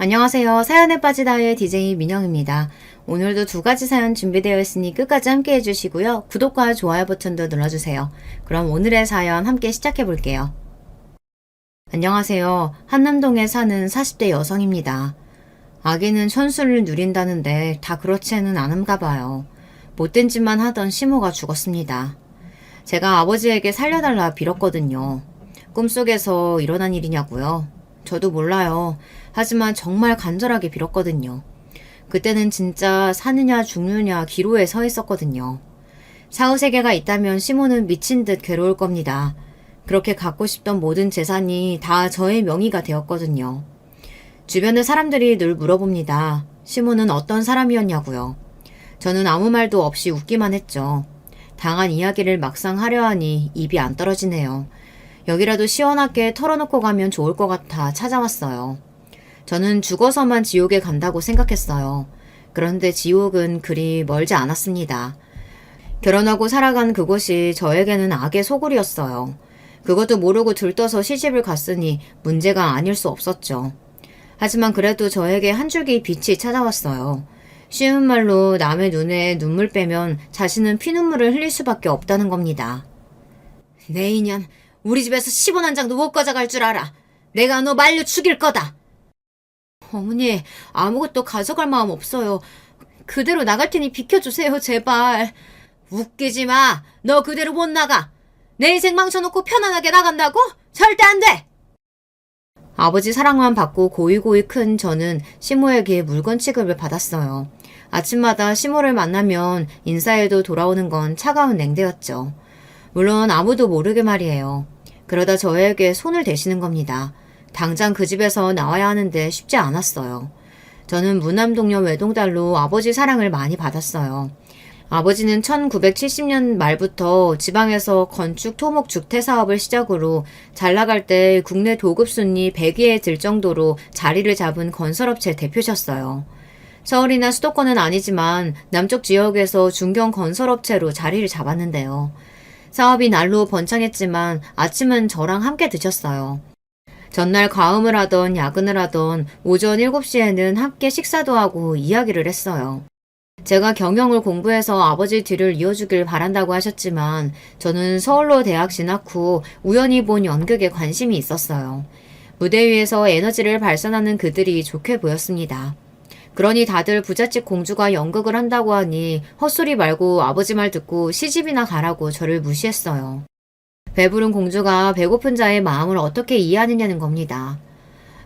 안녕하세요. 사연에 빠지다의 DJ 민영입니다. 오늘도 두 가지 사연 준비되어 있으니 끝까지 함께 해주시고요. 구독과 좋아요 버튼도 눌러주세요. 그럼 오늘의 사연 함께 시작해 볼게요. 안녕하세요. 한남동에 사는 40대 여성입니다. 아기는 천수를 누린다는데 다 그렇지는 않은가 봐요. 못된 짓만 하던 시모가 죽었습니다. 제가 아버지에게 살려달라 빌었거든요. 꿈속에서 일어난 일이냐고요? 저도 몰라요. 하지만 정말 간절하게 빌었거든요. 그때는 진짜 사느냐 죽느냐 기로에 서 있었거든요. 사후세계가 있다면 시모는 미친 듯 괴로울 겁니다. 그렇게 갖고 싶던 모든 재산이 다 저의 명의가 되었거든요. 주변의 사람들이 늘 물어봅니다. 시모는 어떤 사람이었냐고요. 저는 아무 말도 없이 웃기만 했죠. 당한 이야기를 막상 하려 하니 입이 안 떨어지네요. 여기라도 시원하게 털어놓고 가면 좋을 것 같아 찾아왔어요. 저는 죽어서만 지옥에 간다고 생각했어요. 그런데 지옥은 그리 멀지 않았습니다. 결혼하고 살아간 그곳이 저에게는 악의 소굴이었어요. 그것도 모르고 들떠서 시집을 갔으니 문제가 아닐 수 없었죠. 하지만 그래도 저에게 한 줄기 빛이 찾아왔어요. 쉬운 말로 남의 눈에 눈물 빼면 자신은 피눈물을 흘릴 수밖에 없다는 겁니다. 내 인연, 우리 집에서 10원 한 장도 못 가져갈 줄 알아. 내가 너 말려 죽일 거다. 어머니, 아무것도 가져갈 마음 없어요. 그대로 나갈 테니 비켜주세요, 제발. 웃기지 마. 너 그대로 못 나가. 내 인생 망쳐놓고 편안하게 나간다고? 절대 안 돼! 아버지 사랑만 받고 고이고이 큰 저는 시모에게 물건 취급을 받았어요. 아침마다 시모를 만나면 인사에도 돌아오는 건 차가운 냉대였죠. 물론 아무도 모르게 말이에요. 그러다 저에게 손을 대시는 겁니다. 당장 그 집에서 나와야 하는데 쉽지 않았어요. 저는 무남동녀 외동딸로 아버지 사랑을 많이 받았어요. 아버지는 1970년 말부터 지방에서 건축 토목 주택 사업을 시작으로 잘 나갈 때 국내 도급 순위 100위에 들 정도로 자리를 잡은 건설업체 대표셨어요. 서울이나 수도권은 아니지만 남쪽 지역에서 중견 건설업체로 자리를 잡았는데요. 사업이 날로 번창했지만 아침은 저랑 함께 드셨어요. 전날 과음을 하던 야근을 하던 오전 7시에는 함께 식사도 하고 이야기를 했어요. 제가 경영을 공부해서 아버지 뒤를 이어주길 바란다고 하셨지만 저는 서울로 대학 진학 후 우연히 본 연극에 관심이 있었어요. 무대 위에서 에너지를 발산하는 그들이 좋게 보였습니다. 그러니 다들 부잣집 공주가 연극을 한다고 하니 헛소리 말고 아버지 말 듣고 시집이나 가라고 저를 무시했어요. 배부른 공주가 배고픈 자의 마음을 어떻게 이해하느냐는 겁니다.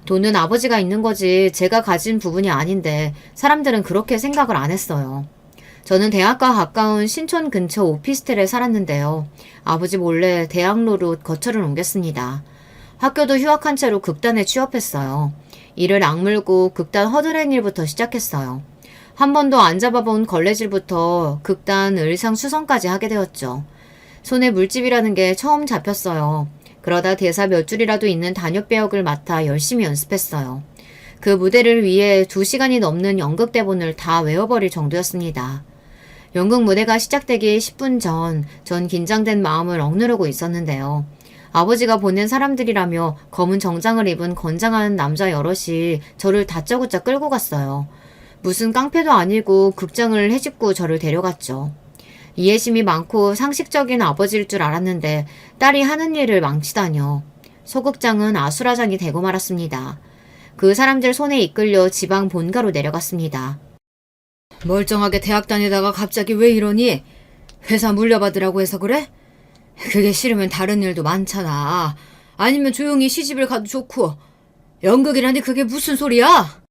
돈은 아버지가 있는 거지 제가 가진 부분이 아닌데 사람들은 그렇게 생각을 안 했어요. 저는 대학과 가까운 신촌 근처 오피스텔에 살았는데요. 아버지 몰래 대학로로 거처를 옮겼습니다. 학교도 휴학한 채로 극단에 취업했어요. 일을 악물고 극단 허드렛 일부터 시작했어요. 한 번도 안 잡아본 걸레질부터 극단 의상 수선까지 하게 되었죠. 손에 물집이라는 게 처음 잡혔어요. 그러다 대사 몇 줄이라도 있는 단역 배역을 맡아 열심히 연습했어요. 그 무대를 위해 2시간이 넘는 연극 대본을 다 외워버릴 정도였습니다. 연극 무대가 시작되기 10분 전 긴장된 마음을 억누르고 있었는데요. 아버지가 보낸 사람들이라며 검은 정장을 입은 건장한 남자 여럿이 저를 다짜고짜 끌고 갔어요. 무슨 깡패도 아니고 극장을 헤집고 저를 데려갔죠. 이해심이 많고 상식적인 아버지일 줄 알았는데 딸이 하는 일을 망치다뇨. 소극장은 아수라장이 되고 말았습니다. 그 사람들 손에 이끌려 지방 본가로 내려갔습니다. 멀쩡하게 대학 다니다가 갑자기 왜 이러니? 회사 물려받으라고 해서 그래? 그게 싫으면 다른 일도 많잖아. 아니면 조용히 시집을 가도 좋고. 연극이라니 그게 무슨 소리야?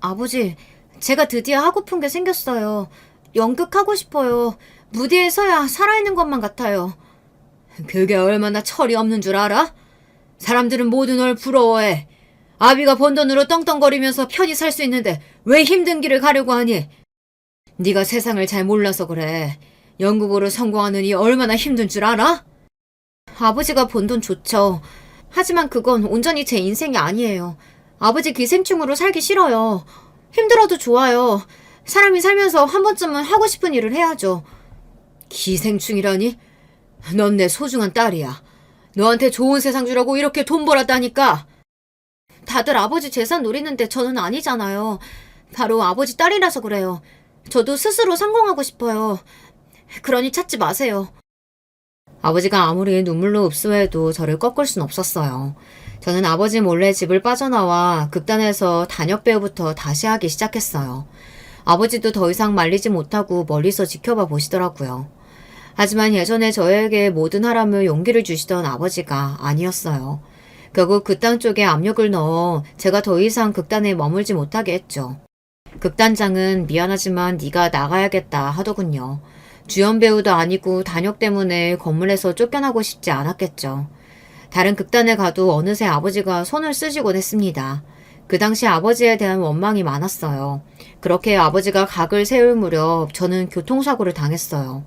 아버지, 제가 드디어 하고픈 게 생겼어요. 연극하고 싶어요. 무대에 서야 살아있는 것만 같아요. 그게 얼마나 철이 없는 줄 알아? 사람들은 모두 널 부러워해. 아비가 번 돈으로 떵떵거리면서 편히 살 수 있는데 왜 힘든 길을 가려고 하니? 네가 세상을 잘 몰라서 그래. 연극으로 성공하느니 얼마나 힘든 줄 알아? 아버지가 번 돈 좋죠. 하지만 그건 온전히 제 인생이 아니에요. 아버지 기생충으로 살기 싫어요. 힘들어도 좋아요. 사람이 살면서 한 번쯤은 하고 싶은 일을 해야죠. 기생충이라니? 넌 내 소중한 딸이야. 너한테 좋은 세상 주라고 이렇게 돈 벌었다니까. 다들 아버지 재산 노리는데 저는 아니잖아요. 바로 아버지 딸이라서 그래요. 저도 스스로 성공하고 싶어요. 그러니 찾지 마세요. 아버지가 아무리 눈물로 흡수해도 저를 꺾을 순 없었어요. 저는 아버지 몰래 집을 빠져나와 극단에서 단역 배우부터 다시 하기 시작했어요. 아버지도 더 이상 말리지 못하고 멀리서 지켜봐 보시더라고요. 하지만 예전에 저에게 뭐든 하라며 용기를 주시던 아버지가 아니었어요. 결국 극단 쪽에 압력을 넣어 제가 더 이상 극단에 머물지 못하게 했죠. 극단장은 미안하지만 네가 나가야겠다 하더군요. 주연 배우도 아니고 단역 때문에 건물에서 쫓겨나고 싶지 않았겠죠. 다른 극단에 가도 어느새 아버지가 손을 쓰시곤 했습니다. 그 당시 아버지에 대한 원망이 많았어요. 그렇게 아버지가 각을 세울 무렵 저는 교통사고를 당했어요.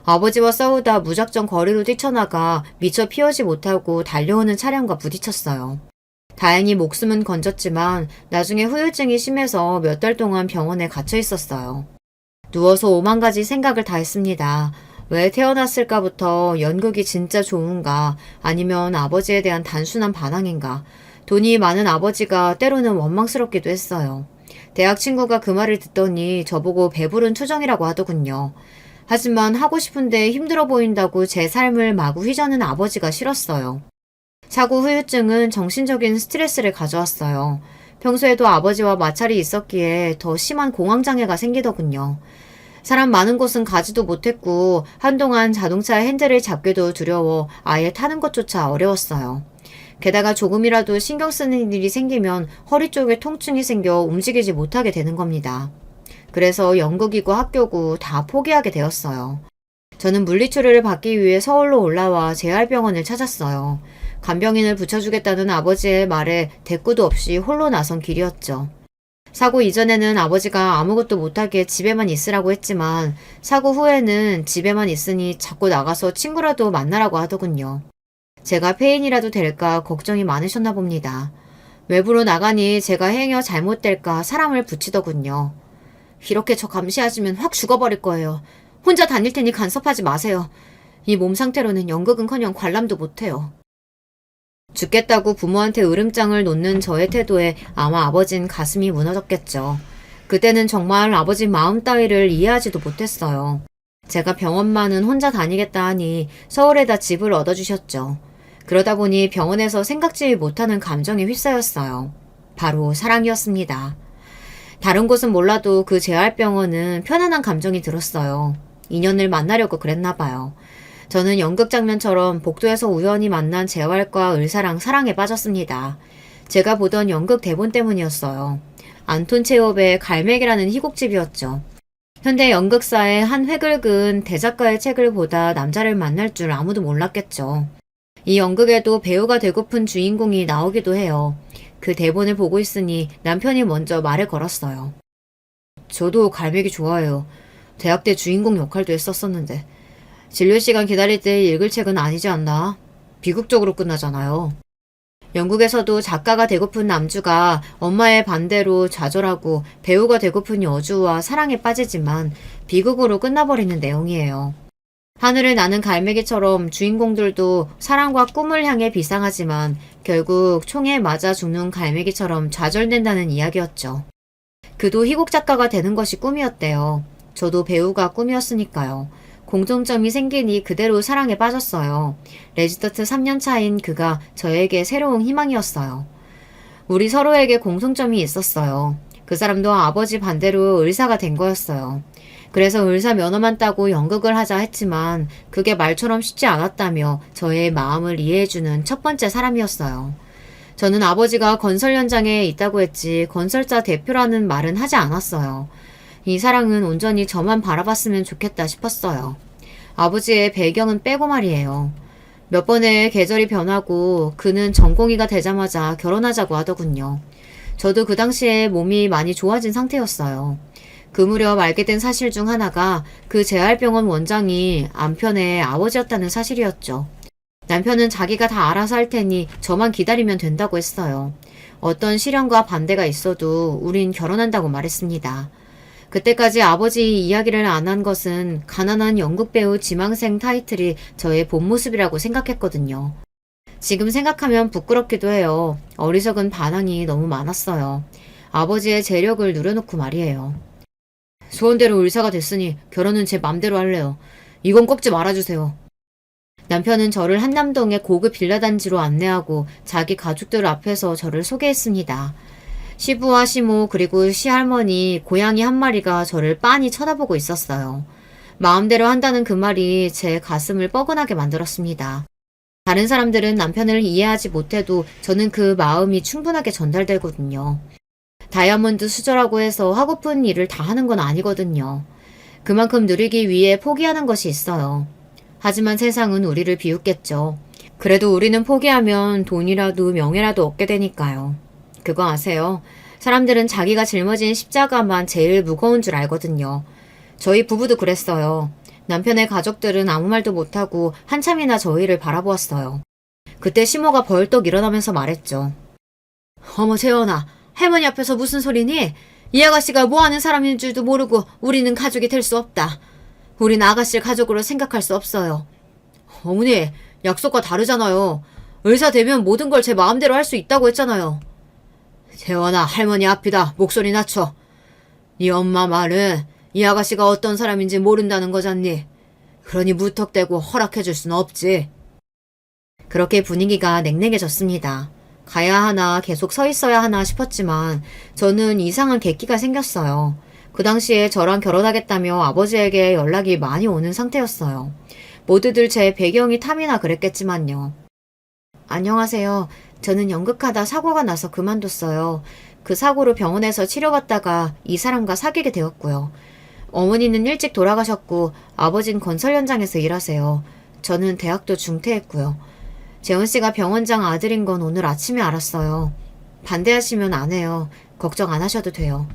아버지와 싸우다 무작정 거리로 뛰쳐나가 미처 피하지 못하고 달려오는 차량과 부딪혔어요. 다행히 목숨은 건졌지만 나중에 후유증이 심해서 몇 달 동안 병원에 갇혀 있었어요. 누워서 오만 가지 생각을 다 했습니다. 왜 태어났을까부터 연극이 진짜 좋은가 아니면 아버지에 대한 단순한 반항인가 돈이 많은 아버지가 때로는 원망스럽기도 했어요. 대학 친구가 그 말을 듣더니 저보고 배부른 투정이라고 하더군요. 하지만 하고 싶은데 힘들어 보인다고 제 삶을 마구 휘저는 아버지가 싫었어요. 사고 후유증은 정신적인 스트레스를 가져왔어요. 평소에도 아버지와 마찰이 있었기에 더 심한 공황장애가 생기더군요. 사람 많은 곳은 가지도 못했고 한동안 자동차 핸들을 잡기도 두려워 아예 타는 것조차 어려웠어요. 게다가 조금이라도 신경 쓰는 일이 생기면 허리 쪽에 통증이 생겨 움직이지 못하게 되는 겁니다. 그래서 연극이고 학교고 다 포기하게 되었어요. 저는 물리치료를 받기 위해 서울로 올라와 재활병원을 찾았어요. 간병인을 붙여주겠다는 아버지의 말에 대꾸도 없이 홀로 나선 길이었죠. 사고 이전에는 아버지가 아무것도 못하게 집에만 있으라고 했지만 사고 후에는 집에만 있으니 자꾸 나가서 친구라도 만나라고 하더군요. 제가 폐인이라도 될까 걱정이 많으셨나 봅니다. 외부로 나가니 제가 행여 잘못될까 사람을 붙이더군요. 이렇게 저 감시하시면 확 죽어버릴 거예요. 혼자 다닐 테니 간섭하지 마세요. 이 몸 상태로는 연극은커녕 관람도 못해요. 죽겠다고 부모한테 으름장을 놓는 저의 태도에 아마 아버진 가슴이 무너졌겠죠. 그때는 정말 아버지 마음 따위를 이해하지도 못했어요. 제가 병원만은 혼자 다니겠다 하니 서울에다 집을 얻어주셨죠. 그러다 보니 병원에서 생각지 못하는 감정에 휩싸였어요. 바로 사랑이었습니다. 다른 곳은 몰라도 그 재활병원은 편안한 감정이 들었어요. 인연을 만나려고 그랬나 봐요. 저는 연극 장면처럼 복도에서 우연히 만난 재활과 의사랑 사랑에 빠졌습니다. 제가 보던 연극 대본 때문이었어요. 안톤 체홉의 갈매기라는 희곡집이었죠. 현대 연극사의 한 획을 그은 대작가의 책을 보다 남자를 만날 줄 아무도 몰랐겠죠. 이 연극에도 배우가 되고픈 주인공이 나오기도 해요. 그 대본을 보고 있으니 남편이 먼저 말을 걸었어요. 저도 갈매기 좋아해요. 대학 때 주인공 역할도 했었었는데. 진료 시간 기다릴 때 읽을 책은 아니지 않나? 비극적으로 끝나잖아요. 영국에서도 작가가 되고픈 남주가 엄마의 반대로 좌절하고 배우가 되고픈 여주와 사랑에 빠지지만 비극으로 끝나버리는 내용이에요. 하늘을 나는 갈매기처럼 주인공들도 사랑과 꿈을 향해 비상하지만 결국 총에 맞아 죽는 갈매기처럼 좌절된다는 이야기였죠. 그도 희곡 작가가 되는 것이 꿈이었대요. 저도 배우가 꿈이었으니까요. 공통점이 생기니 그대로 사랑에 빠졌어요. 레지던트 3년 차인 그가 저에게 새로운 희망이었어요. 우리 서로에게 공통점이 있었어요. 그 사람도 아버지 반대로 의사가 된 거였어요. 그래서 의사 면허만 따고 연극을 하자 했지만 그게 말처럼 쉽지 않았다며 저의 마음을 이해해주는 첫 번째 사람이었어요. 저는 아버지가 건설 현장에 있다고 했지 건설사 대표라는 말은 하지 않았어요. 이 사랑은 온전히 저만 바라봤으면 좋겠다 싶었어요. 아버지의 배경은 빼고 말이에요. 몇 번의 계절이 변하고 그는 전공의가 되자마자 결혼하자고 하더군요. 저도 그 당시에 몸이 많이 좋아진 상태였어요. 그 무렵 알게 된 사실 중 하나가 그 재활병원 원장이 남편의 아버지였다는 사실이었죠. 남편은 자기가 다 알아서 할 테니 저만 기다리면 된다고 했어요. 어떤 시련과 반대가 있어도 우린 결혼한다고 말했습니다. 그때까지 아버지 이야기를 안 한 것은 가난한 연극배우 지망생 타이틀이 저의 본 모습이라고 생각했거든요. 지금 생각하면 부끄럽기도 해요. 어리석은 반항이 너무 많았어요. 아버지의 재력을 누려놓고 말이에요. 소원대로 의사가 됐으니 결혼은 제 맘대로 할래요. 이건 꺾지 말아주세요. 남편은 저를 한남동의 고급 빌라 단지로 안내하고 자기 가족들 앞에서 저를 소개했습니다. 시부와 시모 그리고 시할머니, 고양이 한 마리가 저를 빤히 쳐다보고 있었어요. 마음대로 한다는 그 말이 제 가슴을 뻐근하게 만들었습니다. 다른 사람들은 남편을 이해하지 못해도 저는 그 마음이 충분하게 전달되거든요. 다이아몬드 수저라고 해서 하고픈 일을 다 하는 건 아니거든요. 그만큼 누리기 위해 포기하는 것이 있어요. 하지만 세상은 우리를 비웃겠죠. 그래도 우리는 포기하면 돈이라도 명예라도 얻게 되니까요. 그거 아세요? 사람들은 자기가 짊어진 십자가만 제일 무거운 줄 알거든요. 저희 부부도 그랬어요. 남편의 가족들은 아무 말도 못하고 한참이나 저희를 바라보았어요. 그때 시모가 벌떡 일어나면서 말했죠. 어머 재원아, 할머니 앞에서 무슨 소리니? 이 아가씨가 뭐하는 사람인 줄도 모르고 우리는 가족이 될 수 없다. 우린 아가씨를 가족으로 생각할 수 없어요. 어머니, 약속과 다르잖아요. 의사 되면 모든 걸 제 마음대로 할 수 있다고 했잖아요. 재원아, 할머니 앞이다. 목소리 낮춰. 네 엄마 말은 이 아가씨가 어떤 사람인지 모른다는 거잖니. 그러니 무턱대고 허락해줄 순 없지. 그렇게 분위기가 냉랭해졌습니다. 가야 하나 계속 서 있어야 하나 싶었지만 저는 이상한 객기가 생겼어요. 그 당시에 저랑 결혼하겠다며 아버지에게 연락이 많이 오는 상태였어요. 모두들 제 배경이 탐이나 그랬겠지만요. 안녕하세요. 저는 연극하다 사고가 나서 그만뒀어요. 그 사고로 병원에서 치료받다가 이 사람과 사귀게 되었고요. 어머니는 일찍 돌아가셨고 아버진 건설 현장에서 일하세요. 저는 대학도 중퇴했고요. 재원씨가 병원장 아들인 건 오늘 아침에 알았어요. 반대하시면 안 해요. 걱정 안 하셔도 돼요.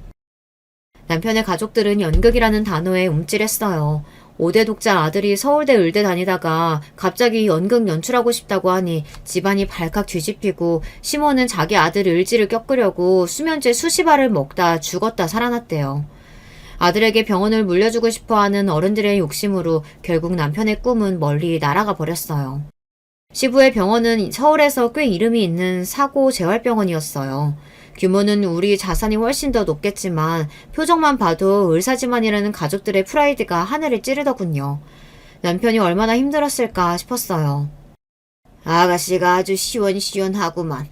남편의 가족들은 연극이라는 단어에 움찔했어요. 5대 독자 아들이 서울대 의대 다니다가 갑자기 연극 연출하고 싶다고 하니 집안이 발칵 뒤집히고 시모는 자기 아들 을지를 꺾으려고 수면제 수십 알을 먹다 죽었다 살아났대요. 아들에게 병원을 물려주고 싶어하는 어른들의 욕심으로 결국 남편의 꿈은 멀리 날아가 버렸어요. 시부의 병원은 서울에서 꽤 이름이 있는 사고 재활병원이었어요. 규모는 우리 자산이 훨씬 더 높겠지만 표정만 봐도 의사지만이라는 가족들의 프라이드가 하늘을 찌르더군요. 남편이 얼마나 힘들었을까 싶었어요. 아가씨가 아주 시원시원하구만.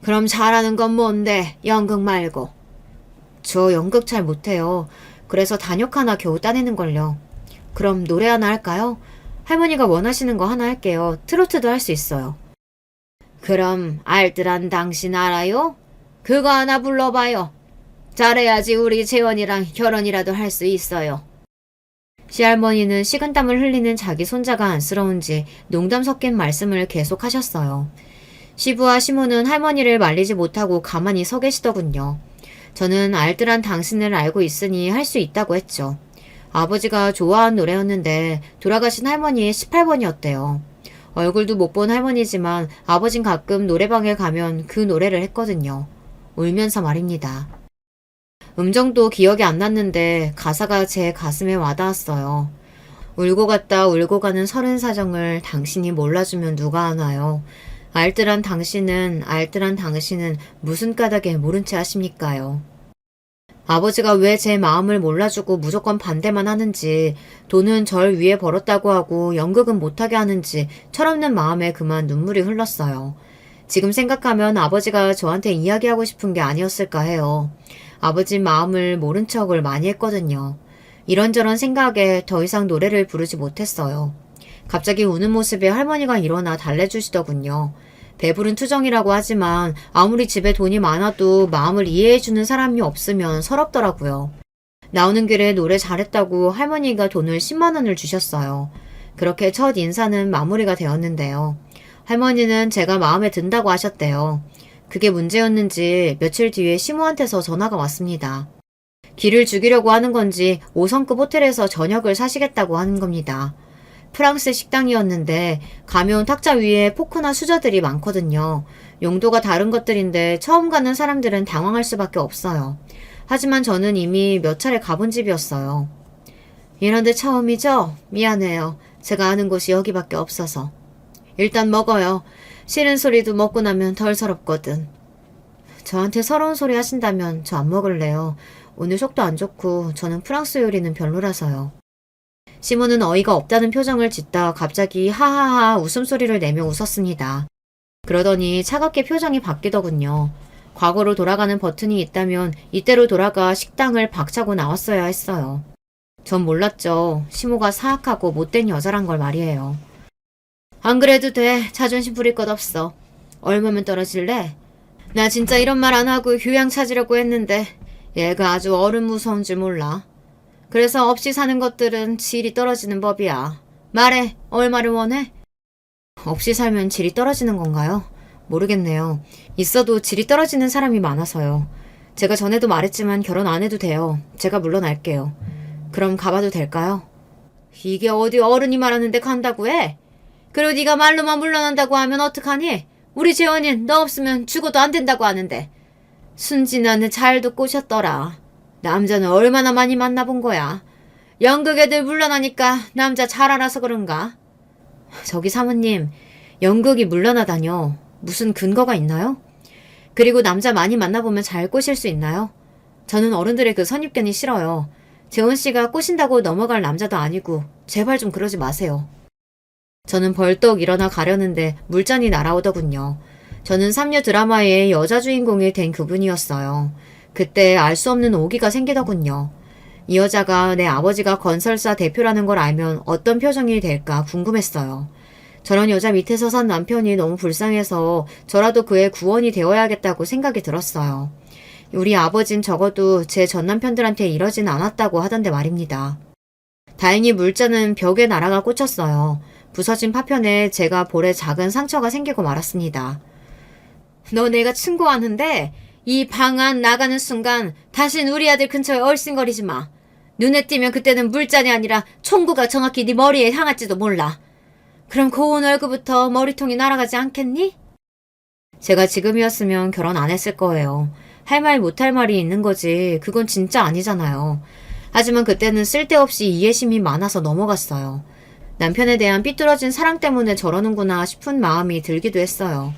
그럼 잘하는 건 뭔데? 연극 말고. 저 연극 잘 못해요. 그래서 단역 하나 겨우 따내는걸요. 그럼 노래 하나 할까요? 할머니가 원하시는 거 하나 할게요. 트로트도 할 수 있어요. 그럼 알뜰한 당신 알아요? 그거 하나 불러봐요. 잘해야지 우리 재원이랑 결혼이라도 할 수 있어요. 시할머니는 식은땀을 흘리는 자기 손자가 안쓰러운지 농담 섞인 말씀을 계속 하셨어요. 시부와 시모는 할머니를 말리지 못하고 가만히 서 계시더군요. 저는 알뜰한 당신을 알고 있으니 할 수 있다고 했죠. 아버지가 좋아한 노래였는데 돌아가신 할머니의 18번이었대요. 얼굴도 못 본 할머니지만 아버진 가끔 노래방에 가면 그 노래를 했거든요. 울면서 말입니다. 음정도 기억이 안 났는데 가사가 제 가슴에 와닿았어요. 울고 갔다 울고 가는 서른 사정을 당신이 몰라주면 누가 아나요? 알뜰한 당신은 무슨 까닭에 모른 채 하십니까요? 아버지가 왜 제 마음을 몰라주고 무조건 반대만 하는지, 돈은 절 위해 벌었다고 하고 연극은 못하게 하는지 철없는 마음에 그만 눈물이 흘렀어요. 지금 생각하면 아버지가 저한테 이야기하고 싶은 게 아니었을까 해요. 아버지 마음을 모른 척을 많이 했거든요. 이런저런 생각에 더 이상 노래를 부르지 못했어요. 갑자기 우는 모습에 할머니가 일어나 달래주시더군요. 배부른 투정이라고 하지만 아무리 집에 돈이 많아도 마음을 이해해주는 사람이 없으면 서럽더라고요. 나오는 길에 노래 잘했다고 할머니가 돈을 10만 원을 주셨어요. 그렇게 첫 인사는 마무리가 되었는데요. 할머니는 제가 마음에 든다고 하셨대요. 그게 문제였는지 며칠 뒤에 시모한테서 전화가 왔습니다. 길을 죽이려고 하는 건지 5성급 호텔에서 저녁을 사시겠다고 하는 겁니다. 프랑스 식당이었는데 가면 탁자 위에 포크나 수저들이 많거든요. 용도가 다른 것들인데 처음 가는 사람들은 당황할 수밖에 없어요. 하지만 저는 이미 몇 차례 가본 집이었어요. 이런데 처음이죠? 미안해요. 제가 아는 곳이 여기밖에 없어서. 일단 먹어요. 싫은 소리도 먹고 나면 덜 서럽거든. 저한테 서러운 소리 하신다면 저 안 먹을래요. 오늘 속도 안 좋고 저는 프랑스 요리는 별로라서요. 시몬은 어이가 없다는 표정을 짓다 갑자기 하하하 웃음소리를 내며 웃었습니다. 그러더니 차갑게 표정이 바뀌더군요. 과거로 돌아가는 버튼이 있다면 이때로 돌아가 식당을 박차고 나왔어야 했어요. 전 몰랐죠. 시모가 사악하고 못된 여자란 걸 말이에요. 안 그래도 돼. 자존심 부릴 것 없어. 얼마면 떨어질래? 나 진짜 이런 말 안 하고 교양 찾으려고 했는데 얘가 아주 어른 무서운 줄 몰라. 그래서 없이 사는 것들은 질이 떨어지는 법이야. 말해. 얼마를 원해? 없이 살면 질이 떨어지는 건가요? 모르겠네요. 있어도 질이 떨어지는 사람이 많아서요. 제가 전에도 말했지만 결혼 안 해도 돼요. 제가 물러날게요. 그럼 가봐도 될까요? 이게 어디 어른이 말하는데 간다고 해? 그리고 네가 말로만 물러난다고 하면 어떡하니? 우리 재원인 너 없으면 죽어도 안 된다고 하는데. 순진아는 잘도 꼬셨더라. 남자는 얼마나 많이 만나본 거야. 연극 애들 물러나니까 남자 잘 알아서 그런가? 저기 사모님, 연극이 물러나다뇨. 무슨 근거가 있나요? 그리고 남자 많이 만나보면 잘 꼬실 수 있나요? 저는 어른들의 그 선입견이 싫어요. 재원 씨가 꼬신다고 넘어갈 남자도 아니고 제발 좀 그러지 마세요. 저는 벌떡 일어나 가려는데 물잔이 날아오더군요. 저는 3류 드라마의 여자 주인공이 된 그분이었어요. 그때 알 수 없는 오기가 생기더군요. 이 여자가 내 아버지가 건설사 대표라는 걸 알면 어떤 표정이 될까 궁금했어요. 저런 여자 밑에서 산 남편이 너무 불쌍해서 저라도 그의 구원이 되어야겠다고 생각이 들었어요. 우리 아버진 적어도 제 전 남편들한테 이러진 않았다고 하던데 말입니다. 다행히 물잔은 벽에 날아가 꽂혔어요. 부서진 파편에 제가 볼에 작은 상처가 생기고 말았습니다. 너 내가 충고하는데 이 방 안 나가는 순간 다신 우리 아들 근처에 얼씬거리지 마. 눈에 띄면 그때는 물잔이 아니라 총구가 정확히 네 머리에 향할지도 몰라. 그럼 고운 얼굴부터 머리통이 날아가지 않겠니? 제가 지금이었으면 결혼 안 했을 거예요. 할 말 못할 말이 있는 거지 그건 진짜 아니잖아요. 하지만 그때는 쓸데없이 이해심이 많아서 넘어갔어요. 남편에 대한 삐뚤어진 사랑 때문에 저러는구나 싶은 마음이 들기도 했어요.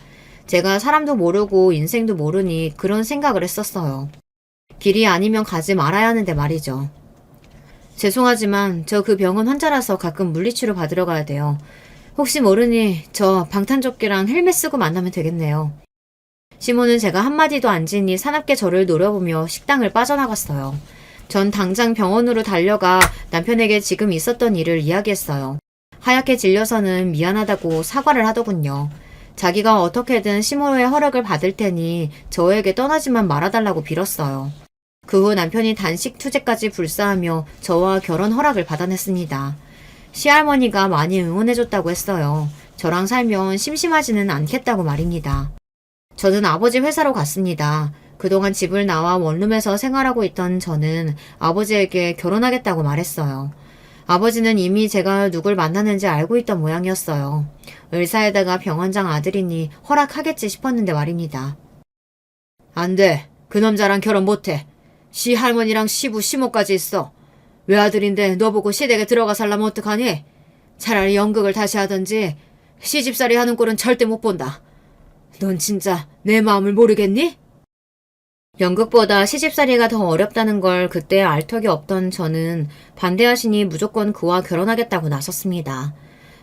제가 사람도 모르고 인생도 모르니 그런 생각을 했었어요. 길이 아니면 가지 말아야 하는데 말이죠. 죄송하지만 저 그 병원 환자라서 가끔 물리치료 받으러 가야 돼요. 혹시 모르니 저 방탄조끼랑 헬멧 쓰고 만나면 되겠네요. 시몬은 제가 한마디도 안 지니 사납게 저를 노려보며 식당을 빠져나갔어요. 전 당장 병원으로 달려가 남편에게 지금 있었던 일을 이야기했어요. 하얗게 질려서는 미안하다고 사과를 하더군요. 자기가 어떻게든 시모의 허락을 받을 테니 저에게 떠나지만 말아달라고 빌었어요. 그 후 남편이 단식 투제까지 불사하며 저와 결혼 허락을 받아냈습니다. 시할머니가 많이 응원해줬다고 했어요. 저랑 살면 심심하지는 않겠다고 말입니다. 저는 아버지 회사로 갔습니다. 그동안 집을 나와 원룸에서 생활하고 있던 저는 아버지에게 결혼하겠다고 말했어요. 아버지는 이미 제가 누굴 만나는지 알고 있던 모양이었어요. 의사에다가 병원장 아들이니 허락하겠지 싶었는데 말입니다. 안 돼. 그 남자랑 결혼 못해. 시할머니랑 시부 시모까지 있어. 외아들인데 너 보고 시댁에 들어가 살라면 어떡하니? 차라리 연극을 다시 하든지 시집살이 하는 꼴은 절대 못 본다. 넌 진짜 내 마음을 모르겠니? 연극보다 시집살이가 더 어렵다는 걸 그때 알 턱이 없던 저는 반대하시니 무조건 그와 결혼하겠다고 나섰습니다.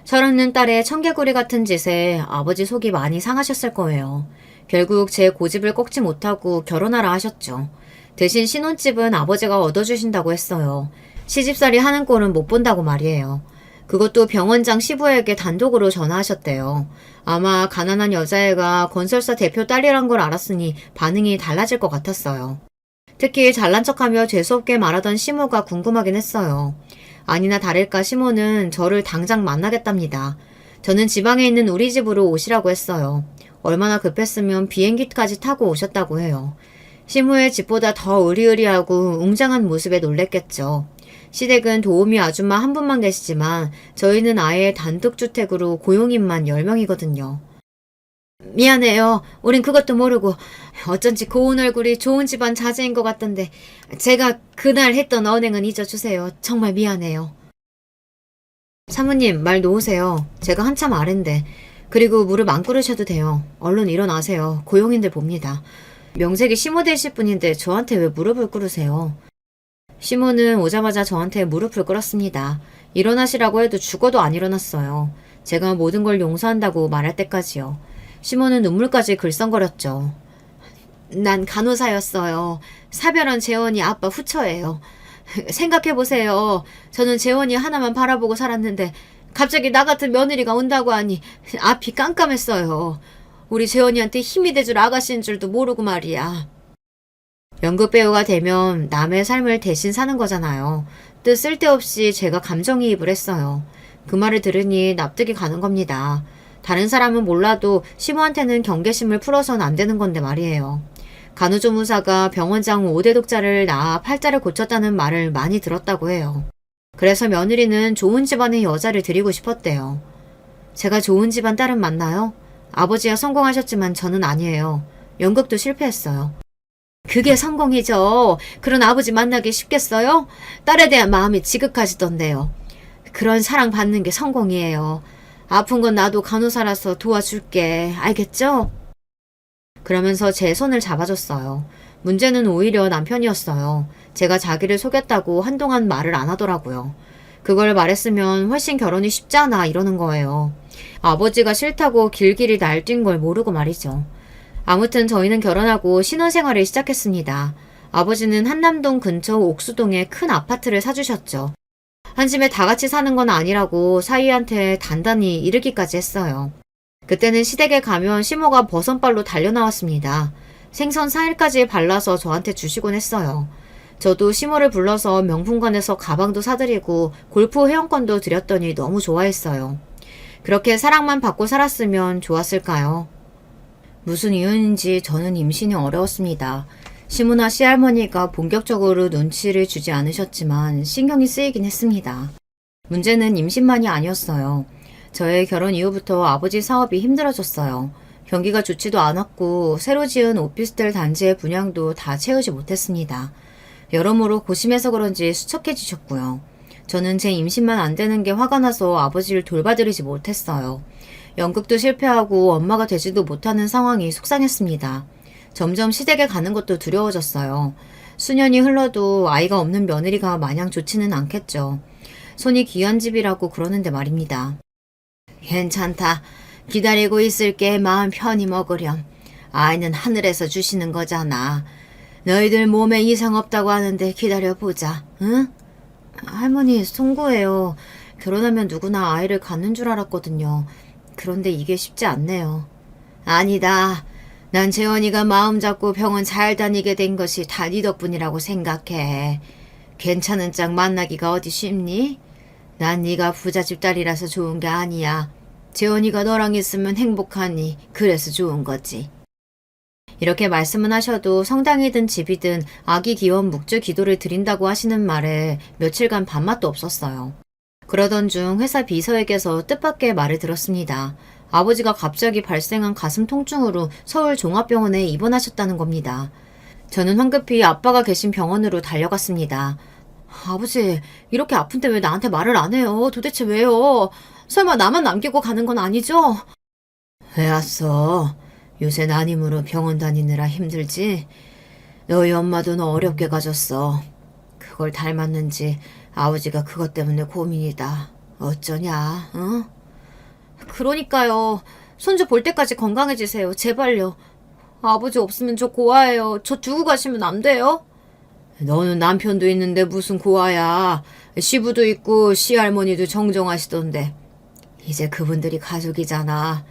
철없는 딸의 청개구리 같은 짓에 아버지 속이 많이 상하셨을 거예요. 결국 제 고집을 꺾지 못하고 결혼하라 하셨죠. 대신 신혼집은 아버지가 얻어주신다고 했어요. 시집살이 하는 꼴은 못 본다고 말이에요. 그것도 병원장 시부에게 단독으로 전화하셨대요. 아마 가난한 여자애가 건설사 대표 딸이란 걸 알았으니 반응이 달라질 것 같았어요. 특히 잘난 척하며 재수없게 말하던 시모가 궁금하긴 했어요. 아니나 다를까 시모는 저를 당장 만나겠답니다. 저는 지방에 있는 우리 집으로 오시라고 했어요. 얼마나 급했으면 비행기까지 타고 오셨다고 해요. 시모의 집보다 더 으리으리하고 웅장한 모습에 놀랬겠죠. 시댁은 도우미 아줌마 한 분만 계시지만 저희는 아예 단독주택으로 고용인만 10명이거든요. 미안해요. 우린 그것도 모르고 어쩐지 고운 얼굴이 좋은 집안 자제인 것 같던데 제가 그날 했던 언행은 잊어주세요. 정말 미안해요. 사모님 말 놓으세요. 제가 한참 아랜데 그리고 무릎 안 꿇으셔도 돼요. 얼른 일어나세요. 고용인들 봅니다. 명색이 시모 되실 분인데 저한테 왜 무릎을 꿇으세요? 시모는 오자마자 저한테 무릎을 꿇었습니다. 일어나시라고 해도 죽어도 안 일어났어요. 제가 모든 걸 용서한다고 말할 때까지요. 시모는 눈물까지 글썽거렸죠. 난 간호사였어요. 사별한 재원이 아빠 후처예요. 생각해보세요. 저는 재원이 하나만 바라보고 살았는데 갑자기 나 같은 며느리가 온다고 하니 앞이 깜깜했어요. 우리 재원이한테 힘이 돼줄 아가씨인 줄도 모르고 말이야. 연극배우가 되면 남의 삶을 대신 사는 거잖아요. 뜻 쓸데없이 제가 감정이입을 했어요. 그 말을 들으니 납득이 가는 겁니다. 다른 사람은 몰라도 시모한테는 경계심을 풀어선 안 되는 건데 말이에요. 간호조무사가 병원장 5대 독자를 낳아 팔자를 고쳤다는 말을 많이 들었다고 해요. 그래서 며느리는 좋은 집안의 여자를 드리고 싶었대요. 제가 좋은 집안 딸은 맞나요? 아버지가 성공하셨지만 저는 아니에요. 연극도 실패했어요. 그게 성공이죠. 그런 아버지 만나기 쉽겠어요? 딸에 대한 마음이 지극하시던데요. 그런 사랑 받는 게 성공이에요. 아픈 건 나도 간호사라서 도와줄게. 알겠죠? 그러면서 제 손을 잡아줬어요. 문제는 오히려 남편이었어요. 제가 자기를 속였다고 한동안 말을 안 하더라고요. 그걸 말했으면 훨씬 결혼이 쉽잖아 이러는 거예요. 아버지가 싫다고 길길이 날뛴 걸 모르고 말이죠. 아무튼 저희는 결혼하고 신혼생활을 시작했습니다. 아버지는 한남동 근처 옥수동에 큰 아파트를 사주셨죠. 한 집에 다 같이 사는 건 아니라고 사위한테 단단히 이르기까지 했어요. 그때는 시댁에 가면 시모가 버선발로 달려나왔습니다. 생선 4일까지 발라서 저한테 주시곤 했어요. 저도 시모를 불러서 명품관에서 가방도 사드리고 골프 회원권도 드렸더니 너무 좋아했어요. 그렇게 사랑만 받고 살았으면 좋았을까요? 무슨 이유인지 저는 임신이 어려웠습니다. 시모나 시할머니가 본격적으로 눈치를 주지 않으셨지만 신경이 쓰이긴 했습니다. 문제는 임신만이 아니었어요. 저의 결혼 이후부터 아버지 사업이 힘들어졌어요. 경기가 좋지도 않았고 새로 지은 오피스텔 단지의 분양도 다 채우지 못했습니다. 여러모로 고심해서 그런지 수척해지셨고요. 저는 제 임신만 안 되는 게 화가 나서 아버지를 돌봐드리지 못했어요. 연극도 실패하고 엄마가 되지도 못하는 상황이 속상했습니다. 점점 시댁에 가는 것도 두려워졌어요. 수년이 흘러도 아이가 없는 며느리가 마냥 좋지는 않겠죠. 손이 귀한 집이라고 그러는데 말입니다. 괜찮다. 기다리고 있을게. 마음 편히 먹으렴. 아이는 하늘에서 주시는 거잖아. 너희들 몸에 이상 없다고 하는데 기다려보자. 응? 할머니, 송구해요. 결혼하면 누구나 아이를 갖는 줄 알았거든요. 그런데 이게 쉽지 않네요. 아니다. 난 재원이가 마음 잡고 병원 잘 다니게 된 것이 다 네 덕분이라고 생각해. 괜찮은 짝 만나기가 어디 쉽니? 난 네가 부잣집 딸이라서 좋은 게 아니야. 재원이가 너랑 있으면 행복하니 그래서 좋은 거지. 이렇게 말씀은 하셔도 성당이든 집이든 아기 기원 묵주 기도를 드린다고 하시는 말에 며칠간 밥맛도 없었어요. 그러던 중 회사 비서에게서 뜻밖의 말을 들었습니다. 아버지가 갑자기 발생한 가슴 통증으로 서울 종합병원에 입원하셨다는 겁니다. 저는 황급히 아빠가 계신 병원으로 달려갔습니다. 아버지, 이렇게 아픈데 왜 나한테 말을 안 해요? 도대체 왜요? 설마 나만 남기고 가는 건 아니죠? 왜 왔어? 요새 난임으로 병원 다니느라 힘들지? 너희 엄마도 너 어렵게 가졌어. 그걸 닮았는지 아버지가 그것 때문에 고민이다. 어쩌냐, 응? 그러니까요. 손주 볼 때까지 건강해지세요. 제발요. 아버지 없으면 저 고아예요. 저 두고 가시면 안 돼요? 너는 남편도 있는데 무슨 고아야. 시부도 있고 시할머니도 정정하시던데. 이제 그분들이 가족이잖아.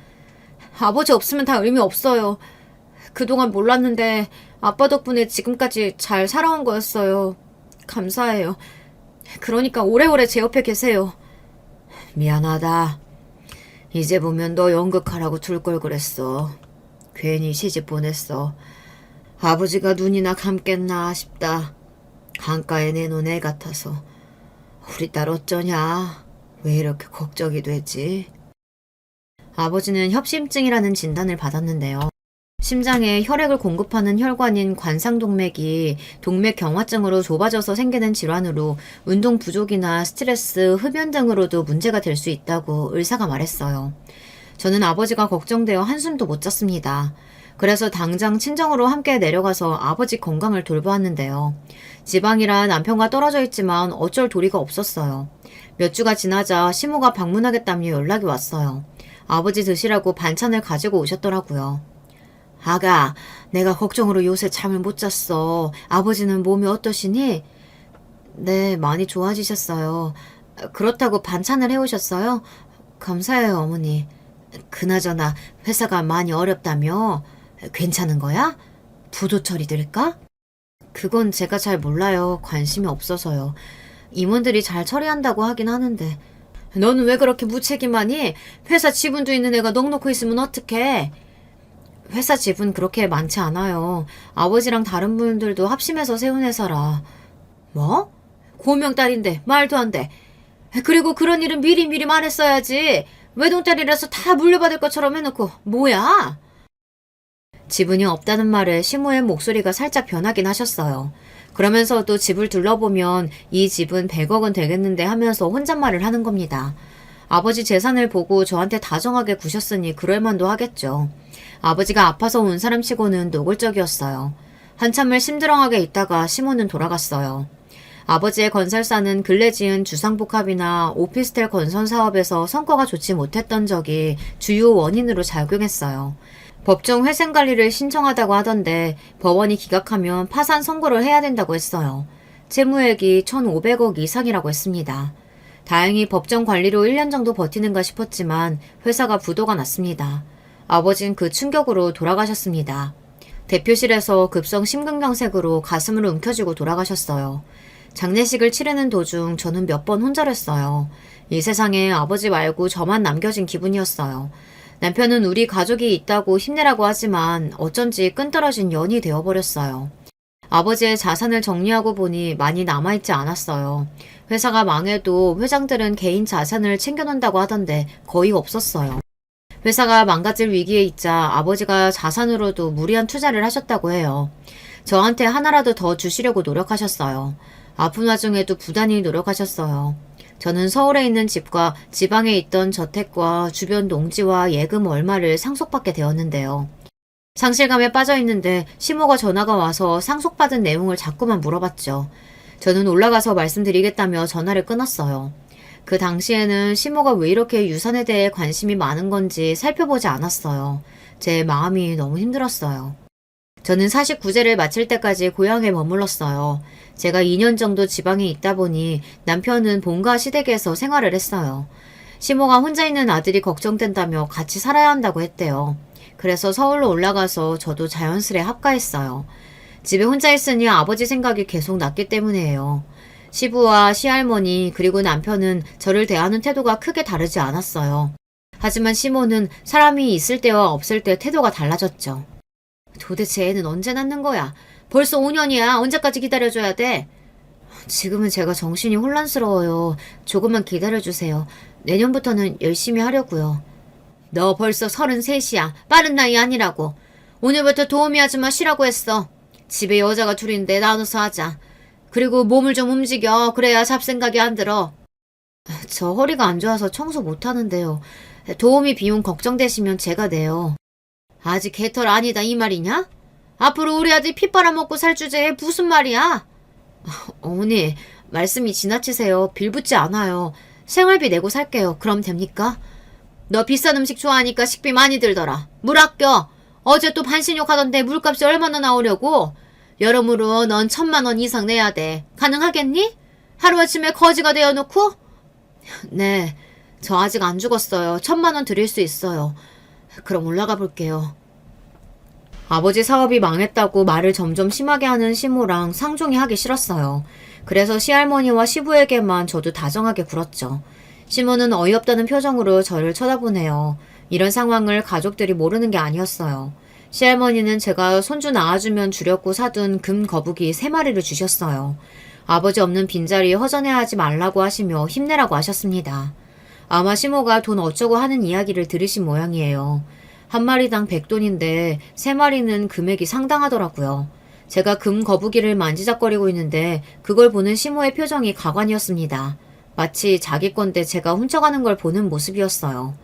아버지 없으면 다 의미 없어요. 그동안 몰랐는데 아빠 덕분에 지금까지 잘 살아온 거였어요. 감사해요. 그러니까 오래오래 제 옆에 계세요. 미안하다. 이제 보면 너 연극하라고 둘 걸 그랬어. 괜히 시집 보냈어. 아버지가 눈이나 감겠나 싶다. 강가에 내놓은 애 같아서. 우리 딸 어쩌냐? 왜 이렇게 걱정이 되지? 아버지는 협심증이라는 진단을 받았는데요. 심장에 혈액을 공급하는 혈관인 관상동맥이 동맥 경화증으로 좁아져서 생기는 질환으로 운동 부족이나 스트레스, 흡연 등으로도 문제가 될 수 있다고 의사가 말했어요. 저는 아버지가 걱정되어 한숨도 못 잤습니다. 그래서 당장 친정으로 함께 내려가서 아버지 건강을 돌보았는데요. 지방이라 남편과 떨어져 있지만 어쩔 도리가 없었어요. 몇 주가 지나자 시모가 방문하겠다며 연락이 왔어요. 아버지 드시라고 반찬을 가지고 오셨더라고요. 아가, 내가 걱정으로 요새 잠을 못 잤어. 아버지는 몸이 어떠시니? 네, 많이 좋아지셨어요. 그렇다고 반찬을 해오셨어요? 감사해요, 어머니. 그나저나 회사가 많이 어렵다며? 괜찮은 거야? 부도 처리될까? 그건 제가 잘 몰라요. 관심이 없어서요. 임원들이 잘 처리한다고 하긴 하는데. 너는 왜 그렇게 무책임하니? 회사 지분도 있는 애가 넋놓고 있으면 어떡해? 회사 지분 그렇게 많지 않아요. 아버지랑 다른 분들도 합심해서 세운 회사라. 뭐? 고명딸인데 말도 안 돼. 그리고 그런 일은 미리 말했어야지. 외동딸이라서 다 물려받을 것처럼 해놓고 뭐야? 지분이 없다는 말에 시모의 목소리가 살짝 변하긴 하셨어요. 그러면서도 집을 둘러보면 이 집은 100억은 되겠는데 하면서 혼잣말을 하는 겁니다. 아버지 재산을 보고 저한테 다정하게 구셨으니 그럴만도 하겠죠. 아버지가 아파서 온 사람치고는 노골적이었어요. 한참을 심드렁하게 있다가 시모는 돌아갔어요. 아버지의 건설사는 근래 지은 주상복합이나 오피스텔 건설 사업에서 성과가 좋지 못했던 적이 주요 원인으로 작용했어요. 법정 회생 관리를 신청하다고 하던데 법원이 기각하면 파산 선고를 해야 된다고 했어요. 채무액이 1,500억 이상이라고 했습니다. 다행히 법정 관리로 1년 정도 버티는가 싶었지만 회사가 부도가 났습니다. 아버진 그 충격으로 돌아가셨습니다. 대표실에서 급성 심근경색으로 가슴을 움켜쥐고 돌아가셨어요. 장례식을 치르는 도중 저는 몇 번 혼절했어요. 이 세상에 아버지 말고 저만 남겨진 기분이었어요. 남편은 우리 가족이 있다고 힘내라고 하지만 어쩐지 끈떨어진 연이 되어버렸어요. 아버지의 자산을 정리하고 보니 많이 남아있지 않았어요. 회사가 망해도 회장들은 개인 자산을 챙겨놓는다고 하던데 거의 없었어요. 회사가 망가질 위기에 있자 아버지가 자산으로도 무리한 투자를 하셨다고 해요. 저한테 하나라도 더 주시려고 노력하셨어요. 아픈 와중에도 부단히 노력하셨어요. 저는 서울에 있는 집과 지방에 있던 저택과 주변 농지와 예금 얼마를 상속받게 되었는데요. 상실감에 빠져 있는데 시모가 전화가 와서 상속받은 내용을 자꾸만 물어봤죠. 저는 올라가서 말씀드리겠다며 전화를 끊었어요. 그 당시에는 시모가 왜 이렇게 유산에 대해 관심이 많은 건지 살펴보지 않았어요. 제 마음이 너무 힘들었어요. 저는 49제를 마칠 때까지 고향에 머물렀어요. 제가 2년 정도 지방에 있다 보니 남편은 본가 시댁에서 생활을 했어요. 시모가 혼자 있는 아들이 걱정된다며 같이 살아야 한다고 했대요. 그래서 서울로 올라가서 저도 자연스레 합가했어요. 집에 혼자 있으니 아버지 생각이 계속 났기 때문이에요. 시부와 시할머니 그리고 남편은 저를 대하는 태도가 크게 다르지 않았어요. 하지만 시모는 사람이 있을 때와 없을 때 태도가 달라졌죠. 도대체 애는 언제 낳는 거야? 벌써 5년이야. 언제까지 기다려줘야 돼? 지금은 제가 정신이 혼란스러워요. 조금만 기다려주세요. 내년부터는 열심히 하려고요. 너 벌써 33이야. 빠른 나이 아니라고. 오늘부터 도우미 아줌마 쉬라고 했어. 집에 여자가 둘인데 나눠서 하자. 그리고 몸을 좀 움직여. 그래야 잡생각이 안 들어. 저 허리가 안 좋아서 청소 못하는데요. 도우미 비용 걱정되시면 제가 내요. 아직 개털 아니다 이 말이냐? 앞으로 우리 아들 피 빨아먹고 살 주제에 무슨 말이야? 어머니, 말씀이 지나치세요. 빌붙지 않아요. 생활비 내고 살게요. 그럼 됩니까? 너 비싼 음식 좋아하니까 식비 많이 들더라. 물 아껴. 어제 또 반신욕 하던데 물값이 얼마나 나오려고? 여러모로 넌 1,000만 원 이상 내야 돼. 가능하겠니? 하루아침에 거지가 되어놓고? 네, 저 아직 안 죽었어요. 1,000만 원 드릴 수 있어요. 그럼 올라가 볼게요. 아버지 사업이 망했다고 말을 점점 심하게 하는 시모랑 상종이 하기 싫었어요. 그래서 시할머니와 시부에게만 저도 다정하게 굴었죠. 시모는 어이없다는 표정으로 저를 쳐다보네요. 이런 상황을 가족들이 모르는 게 아니었어요. 시할머니는 제가 손주 낳아주면 주려고 사둔 금 거북이 3마리를 주셨어요. 아버지 없는 빈자리 허전해하지 말라고 하시며 힘내라고 하셨습니다. 아마 시모가 돈 어쩌고 하는 이야기를 들으신 모양이에요. 한 마리당 100돈인데 3마리는 금액이 상당하더라고요. 제가 금 거북이를 만지작거리고 있는데 그걸 보는 시모의 표정이 가관이었습니다. 마치 자기 건데 제가 훔쳐가는 걸 보는 모습이었어요.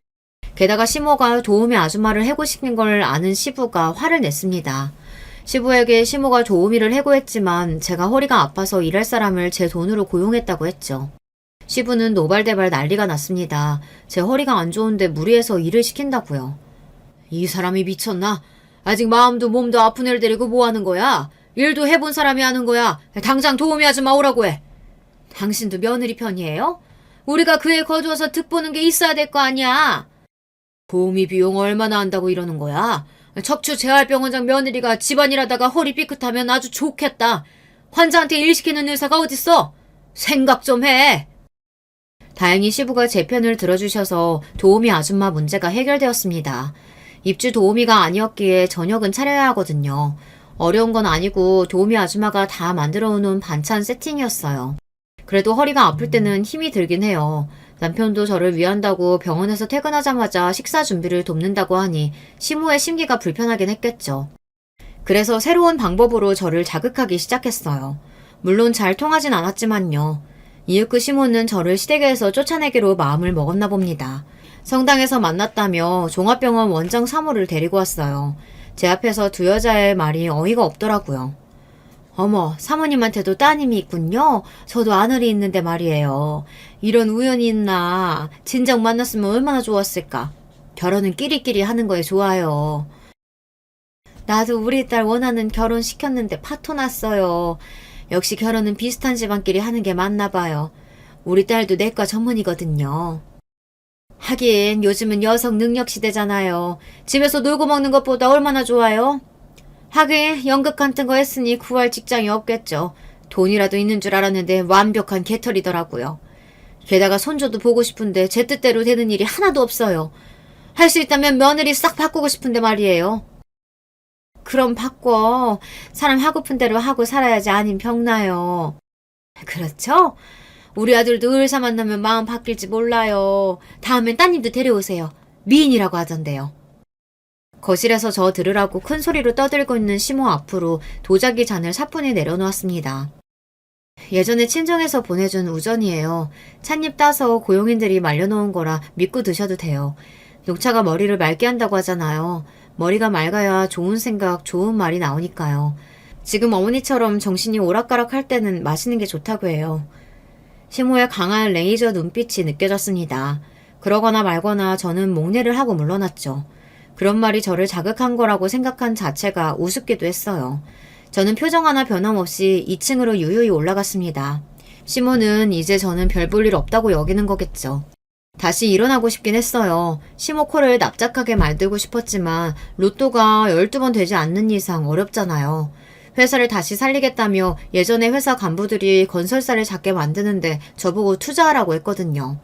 게다가 시모가 도우미 아줌마를 해고시킨 걸 아는 시부가 화를 냈습니다. 시부에게 시모가 도우미를 해고했지만 제가 허리가 아파서 일할 사람을 제 돈으로 고용했다고 했죠. 시부는 노발대발 난리가 났습니다. 제 허리가 안 좋은데 무리해서 일을 시킨다고요. 이 사람이 미쳤나? 아직 마음도 몸도 아픈 애를 데리고 뭐 하는 거야? 일도 해본 사람이 하는 거야. 당장 도우미 아줌마 오라고 해. 당신도 며느리 편이에요? 우리가 그 애 거두어서 득보는 게 있어야 될 거 아니야. 도우미 비용 얼마나 한다고 이러는 거야? 척추 재활병원장 며느리가 집안일 하다가 허리 삐끗하면 아주 좋겠다. 환자한테 일 시키는 의사가 어딨어? 생각 좀 해. 다행히 시부가 제 편을 들어주셔서 도우미 아줌마 문제가 해결되었습니다. 입주 도우미가 아니었기에 저녁은 차려야 하거든요. 어려운 건 아니고 도우미 아줌마가 다 만들어 놓은 반찬 세팅이었어요. 그래도 허리가 아플 때는 힘이 들긴 해요. 남편도 저를 위한다고 병원에서 퇴근하자마자 식사 준비를 돕는다고 하니 시모의 심기가 불편하긴 했겠죠. 그래서 새로운 방법으로 저를 자극하기 시작했어요. 물론 잘 통하진 않았지만요. 이윽고 시모는 저를 시댁에서 쫓아내기로 마음을 먹었나 봅니다. 성당에서 만났다며 종합병원 원장 사모를 데리고 왔어요. 제 앞에서 두 여자의 말이 어이가 없더라고요. 어머, 사모님한테도 따님이 있군요. 저도 아들이 있는데 말이에요. 이런 우연이 있나. 진작 만났으면 얼마나 좋았을까. 결혼은 끼리끼리 하는 거에 좋아요. 나도 우리 딸 원하는 결혼 시켰는데 파토 났어요. 역시 결혼은 비슷한 집안끼리 하는 게 맞나 봐요. 우리 딸도 내과 전문이거든요. 하긴 요즘은 여성 능력 시대잖아요. 집에서 놀고 먹는 것보다 얼마나 좋아요? 하긴 연극 같은 거 했으니 구할 직장이 없겠죠. 돈이라도 있는 줄 알았는데 완벽한 개털이더라고요. 게다가 손주도 보고 싶은데 제 뜻대로 되는 일이 하나도 없어요. 할 수 있다면 며느리 싹 바꾸고 싶은데 말이에요. 그럼 바꿔. 사람 하고픈 대로 하고 살아야지 아님 병나요. 그렇죠? 우리 아들도 의사 만나면 마음 바뀔지 몰라요. 다음엔 따님도 데려오세요. 미인이라고 하던데요. 거실에서 저 들으라고 큰 소리로 떠들고 있는 시모 앞으로 도자기 잔을 사뿐히 내려놓았습니다. 예전에 친정에서 보내준 우전이에요. 찻잎 따서 고용인들이 말려놓은 거라 믿고 드셔도 돼요. 녹차가 머리를 맑게 한다고 하잖아요. 머리가 맑아야 좋은 생각, 좋은 말이 나오니까요. 지금 어머니처럼 정신이 오락가락 할 때는 마시는 게 좋다고 해요. 시모의 강한 레이저 눈빛이 느껴졌습니다. 그러거나 말거나 저는 목례를 하고 물러났죠. 그런 말이 저를 자극한 거라고 생각한 자체가 우습기도 했어요. 저는 표정 하나 변함없이 2층으로 유유히 올라갔습니다. 시모는 이제 저는 별 볼 일 없다고 여기는 거겠죠. 다시 일어나고 싶긴 했어요. 시모 코를 납작하게 만들고 싶었지만 로또가 12번 되지 않는 이상 어렵잖아요. 회사를 다시 살리겠다며 예전에 회사 간부들이 건설사를 작게 만드는데 저보고 투자하라고 했거든요.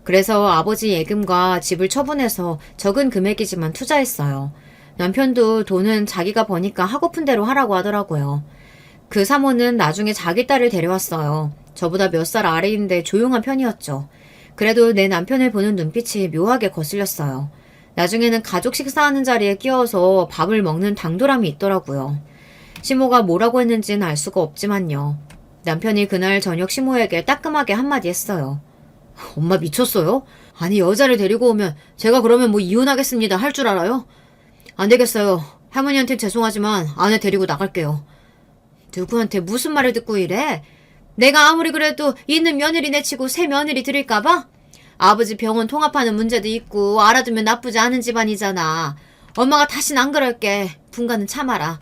그래서 아버지 예금과 집을 처분해서 적은 금액이지만 투자했어요. 남편도 돈은 자기가 버니까 하고픈 대로 하라고 하더라고요. 그 사모는 나중에 자기 딸을 데려왔어요. 저보다 몇 살 아래인데 조용한 편이었죠. 그래도 내 남편을 보는 눈빛이 묘하게 거슬렸어요. 나중에는 가족 식사하는 자리에 끼어서 밥을 먹는 당돌함이 있더라고요. 시모가 뭐라고 했는지는 알 수가 없지만요. 남편이 그날 저녁 시모에게 따끔하게 한마디 했어요. 엄마 미쳤어요? 아니 여자를 데리고 오면 제가 그러면 뭐 이혼하겠습니다 할 줄 알아요? 안 되겠어요. 할머니한테 죄송하지만 아내 데리고 나갈게요. 누구한테 무슨 말을 듣고 이래? 내가 아무리 그래도 있는 며느리 내치고 새 며느리 들일까봐? 아버지 병원 통합하는 문제도 있고 알아두면 나쁘지 않은 집안이잖아. 엄마가 다신 안 그럴게. 분간은 참아라.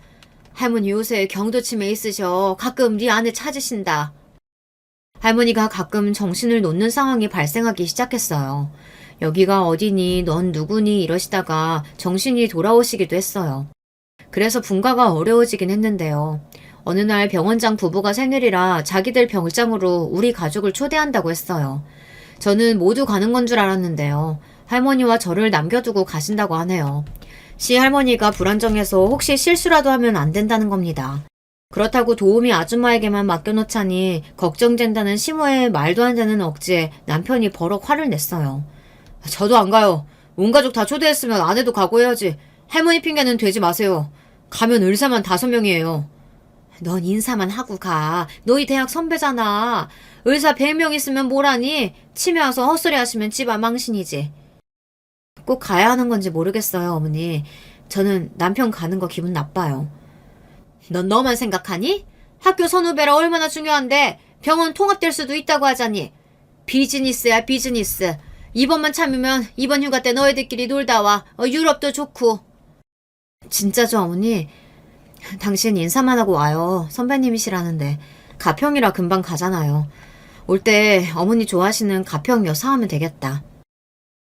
할머니 요새 경도침에 있으셔. 가끔 네 아내 찾으신다. 할머니가 가끔 정신을 놓는 상황이 발생하기 시작했어요. 여기가 어디니, 넌 누구니 이러시다가 정신이 돌아오시기도 했어요. 그래서 분가가 어려워지긴 했는데요. 어느 날 병원장 부부가 생일이라 자기들 병장으로 우리 가족을 초대한다고 했어요. 저는 모두 가는 건 줄 알았는데요. 할머니와 저를 남겨두고 가신다고 하네요. 시할머니가 불안정해서 혹시 실수라도 하면 안 된다는 겁니다. 그렇다고 도우미 아줌마에게만 맡겨놓자니 걱정된다는 시모의 말도 안 되는 억지에 남편이 버럭 화를 냈어요. 저도 안 가요. 온 가족 다 초대했으면 아내도 가고 해야지. 할머니 핑계는 대지 마세요. 가면 의사만 5명이에요. 넌 인사만 하고 가. 너희 대학 선배잖아. 의사 100명 있으면 뭐라니? 치매 와서 헛소리 하시면 집안 망신이지. 꼭 가야 하는 건지 모르겠어요, 어머니. 저는 남편 가는 거 기분 나빠요. 넌 너만 생각하니? 학교 선후배라 얼마나 중요한데 병원 통합될 수도 있다고 하자니. 비즈니스야, 비즈니스. 이번만 참으면 이번 휴가 때 너희들끼리 놀다 와. 유럽도 좋고. 진짜죠, 어머니? 당신 인사만 하고 와요. 선배님이시라는데. 가평이라 금방 가잖아요. 올 때 어머니 좋아하시는 가평 여 사오면 되겠다.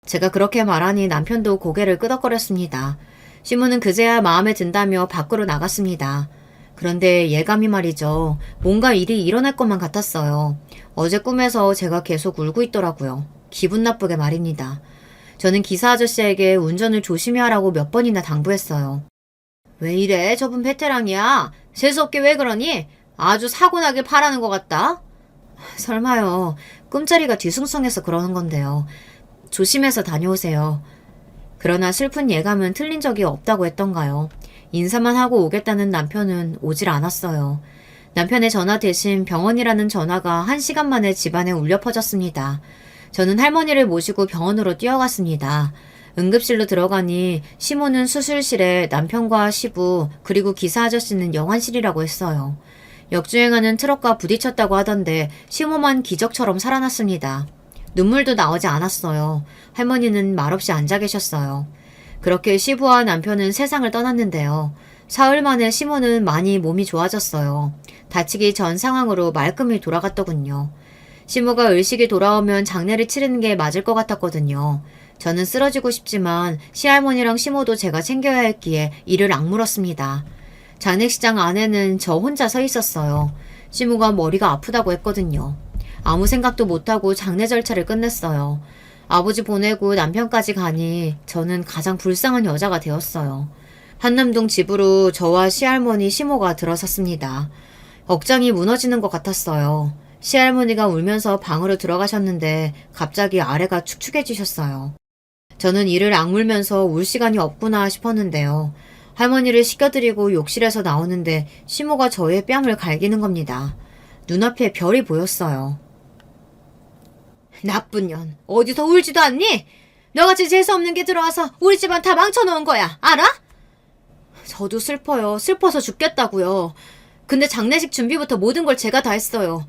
제가 그렇게 말하니 남편도 고개를 끄덕거렸습니다. 시모는 그제야 마음에 든다며 밖으로 나갔습니다. 그런데 예감이 말이죠. 뭔가 일이 일어날 것만 같았어요. 어제 꿈에서 제가 계속 울고 있더라고요. 기분 나쁘게 말입니다. 저는 기사 아저씨에게 운전을 조심히 하라고 몇 번이나 당부했어요. 왜 이래? 저분 베테랑이야. 재수없게 왜 그러니? 아주 사고나게 바라는 것 같다. 설마요. 꿈자리가 뒤숭숭해서 그러는 건데요. 조심해서 다녀오세요. 그러나 슬픈 예감은 틀린 적이 없다고 했던가요. 인사만 하고 오겠다는 남편은 오질 않았어요. 남편의 전화 대신 병원이라는 전화가 1시간 만에 집안에 울려 퍼졌습니다. 저는 할머니를 모시고 병원으로 뛰어갔습니다. 응급실로 들어가니 시모는 수술실에 남편과 시부 그리고 기사 아저씨는 영안실이라고 했어요. 역주행하는 트럭과 부딪혔다고 하던데 시모만 기적처럼 살아났습니다. 눈물도 나오지 않았어요. 할머니는 말없이 앉아 계셨어요. 그렇게 시부와 남편은 세상을 떠났는데요. 사흘 만에 시모는 많이 몸이 좋아졌어요. 다치기 전 상황으로 말끔히 돌아갔더군요. 시모가 의식이 돌아오면 장례를 치르는 게 맞을 것 같았거든요. 저는 쓰러지고 싶지만 시할머니랑 시모도 제가 챙겨야 했기에 이를 악물었습니다. 장례식장 안에는 저 혼자 서 있었어요. 시모가 머리가 아프다고 했거든요. 아무 생각도 못하고 장례 절차를 끝냈어요. 아버지 보내고 남편까지 가니 저는 가장 불쌍한 여자가 되었어요. 한남동 집으로 저와 시할머니 시모가 들어섰습니다. 억장이 무너지는 것 같았어요. 시할머니가 울면서 방으로 들어가셨는데 갑자기 아래가 축축해지셨어요. 저는 이를 악물면서 울 시간이 없구나 싶었는데요. 할머니를 씻겨드리고 욕실에서 나오는데 시모가 저의 뺨을 갈기는 겁니다. 눈앞에 별이 보였어요. 나쁜 년, 어디서 울지도 않니? 너같이 재수없는 게 들어와서 우리 집안 다 망쳐놓은 거야, 알아? 저도 슬퍼요. 슬퍼서 죽겠다고요. 근데 장례식 준비부터 모든 걸 제가 다 했어요.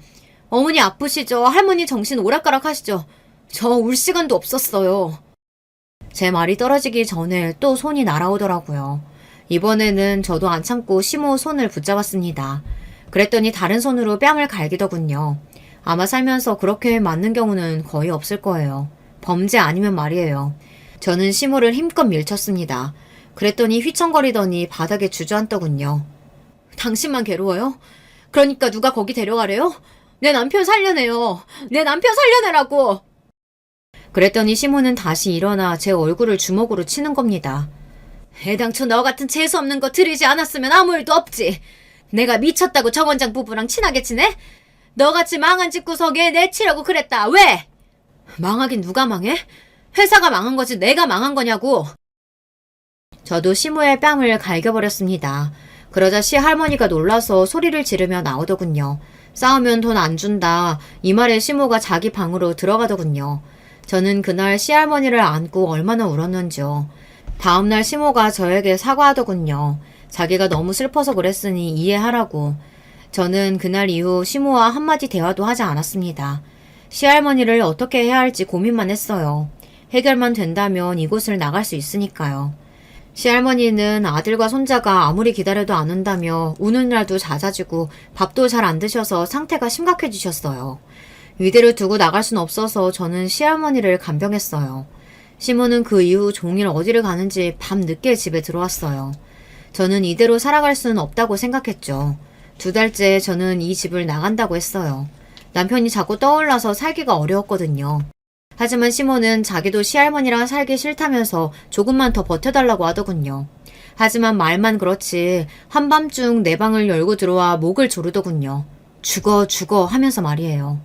어머니 아프시죠? 할머니 정신 오락가락 하시죠? 저 울 시간도 없었어요. 제 말이 떨어지기 전에 또 손이 날아오더라고요. 이번에는 저도 안 참고 시모 손을 붙잡았습니다. 그랬더니 다른 손으로 뺨을 갈기더군요. 아마 살면서 그렇게 맞는 경우는 거의 없을 거예요. 범죄 아니면 말이에요. 저는 시모를 힘껏 밀쳤습니다. 그랬더니 휘청거리더니 바닥에 주저앉더군요. 당신만 괴로워요? 그러니까 누가 거기 데려가래요? 내 남편 살려내요. 내 남편 살려내라고. 그랬더니 시모는 다시 일어나 제 얼굴을 주먹으로 치는 겁니다. 애당초 너 같은 재수없는 거 들이지 않았으면 아무 일도 없지. 내가 미쳤다고 정 원장 부부랑 친하게 지내? 너같이 망한 집구석에 내치려고 그랬다. 왜? 망하긴 누가 망해? 회사가 망한 거지 내가 망한 거냐고. 저도 시모의 뺨을 갈겨버렸습니다. 그러자 시할머니가 놀라서 소리를 지르며 나오더군요. 싸우면 돈 안 준다. 이 말에 시모가 자기 방으로 들어가더군요. 저는 그날 시할머니를 안고 얼마나 울었는지요. 다음날 시모가 저에게 사과하더군요. 자기가 너무 슬퍼서 그랬으니 이해하라고. 저는 그날 이후 시모와 한마디 대화도 하지 않았습니다. 시할머니를 어떻게 해야 할지 고민만 했어요. 해결만 된다면 이곳을 나갈 수 있으니까요. 시할머니는 아들과 손자가 아무리 기다려도 안 온다며 우는 날도 잦아지고 밥도 잘 안 드셔서 상태가 심각해지셨어요. 이대로 두고 나갈 순 없어서 저는 시할머니를 간병했어요. 시모는 그 이후 종일 어디를 가는지 밤 늦게 집에 들어왔어요. 저는 이대로 살아갈 수는 없다고 생각했죠. 2달째 저는 이 집을 나간다고 했어요. 남편이 자꾸 떠올라서 살기가 어려웠거든요. 하지만 시모는 자기도 시할머니랑 살기 싫다면서 조금만 더 버텨달라고 하더군요. 하지만 말만 그렇지 한밤중 내 방을 열고 들어와 목을 조르더군요. 죽어 죽어 하면서 말이에요.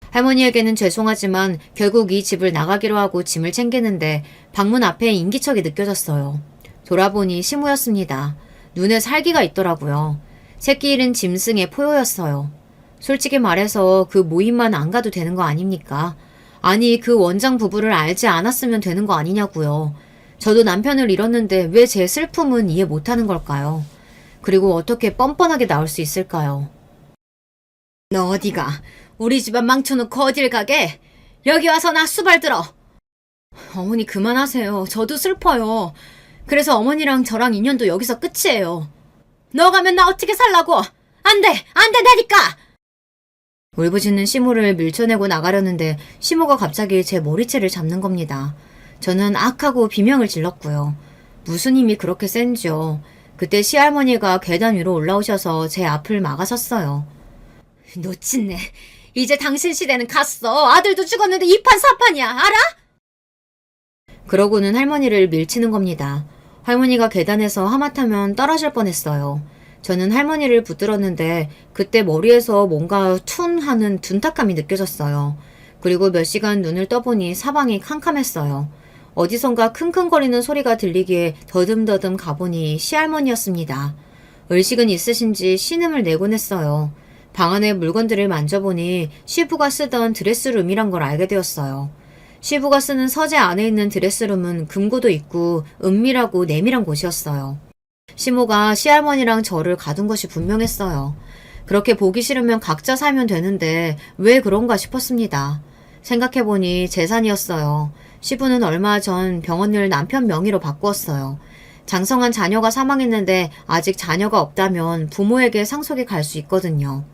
할머니에게는 죄송하지만 결국 이 집을 나가기로 하고 짐을 챙기는데 방문 앞에 인기척이 느껴졌어요. 돌아보니 시모였습니다. 눈에 살기가 있더라고요. 새끼 잃은 짐승의 포효였어요. 솔직히 말해서 그 모임만 안 가도 되는 거 아닙니까? 아니 그 원장 부부를 알지 않았으면 되는 거 아니냐고요. 저도 남편을 잃었는데 왜 제 슬픔은 이해 못하는 걸까요? 그리고 어떻게 뻔뻔하게 나올 수 있을까요? 너 어디가? 우리 집안 망쳐놓고 어딜 가게? 여기 와서 나 수발 들어. 어머니 그만하세요. 저도 슬퍼요. 그래서 어머니랑 저랑 인연도 여기서 끝이에요. 너 가면 나 어떻게 살라고? 안 돼! 안 된다니까! 울부짖는 시모를 밀쳐내고 나가려는데 시모가 갑자기 제 머리채를 잡는 겁니다. 저는 악하고 비명을 질렀고요. 무슨 힘이 그렇게 센지요. 그때 시할머니가 계단 위로 올라오셔서 제 앞을 막아섰어요. 놓친네. 이제 당신 시대는 갔어. 아들도 죽었는데 이판사판이야. 알아? 그러고는 할머니를 밀치는 겁니다. 할머니가 계단에서 하마터면 떨어질 뻔했어요. 저는 할머니를 붙들었는데 그때 머리에서 뭔가 툰 하는 둔탁감이 느껴졌어요. 그리고 몇 시간 눈을 떠보니 사방이 캄캄했어요. 어디선가 킁킁거리는 소리가 들리기에 더듬더듬 가보니 시할머니였습니다. 의식은 있으신지 신음을 내곤 했어요. 방 안의 물건들을 만져보니 시부가 쓰던 드레스룸이란 걸 알게 되었어요. 시부가 쓰는 서재 안에 있는 드레스룸은 금고도 있고 은밀하고 내밀한 곳이었어요. 시모가 시할머니랑 저를 가둔 것이 분명했어요. 그렇게 보기 싫으면 각자 살면 되는데 왜 그런가 싶었습니다. 생각해보니 재산이었어요. 시부는 얼마 전 병원을 남편 명의로 바꾸었어요. 장성한 자녀가 사망했는데 아직 자녀가 없다면 부모에게 상속이 갈 수 있거든요.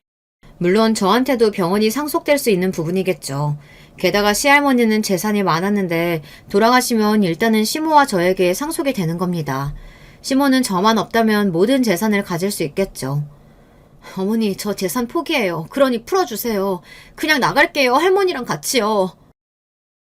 물론 저한테도 병원이 상속될 수 있는 부분이겠죠. 게다가 시할머니는 재산이 많았는데 돌아가시면 일단은 시모와 저에게 상속이 되는 겁니다. 시모는 저만 없다면 모든 재산을 가질 수 있겠죠. 어머니, 저 재산 포기해요. 그러니 풀어주세요. 그냥 나갈게요. 할머니랑 같이요.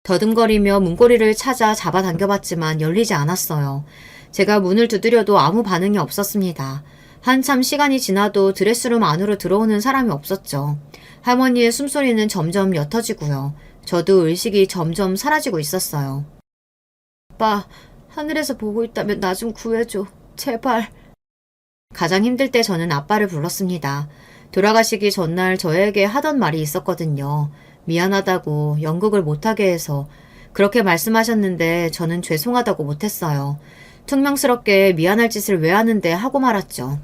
더듬거리며 문고리를 찾아 잡아당겨봤지만 열리지 않았어요. 제가 문을 두드려도 아무 반응이 없었습니다. 한참 시간이 지나도 드레스룸 안으로 들어오는 사람이 없었죠. 할머니의 숨소리는 점점 옅어지고요. 저도 의식이 점점 사라지고 있었어요. 아빠, 하늘에서 보고 있다면 나 좀 구해줘. 제발. 가장 힘들 때 저는 아빠를 불렀습니다. 돌아가시기 전날 저에게 하던 말이 있었거든요. 미안하다고, 연극을 못하게 해서. 그렇게 말씀하셨는데 저는 죄송하다고 못했어요. 퉁명스럽게 미안할 짓을 왜 하는데 하고 말았죠.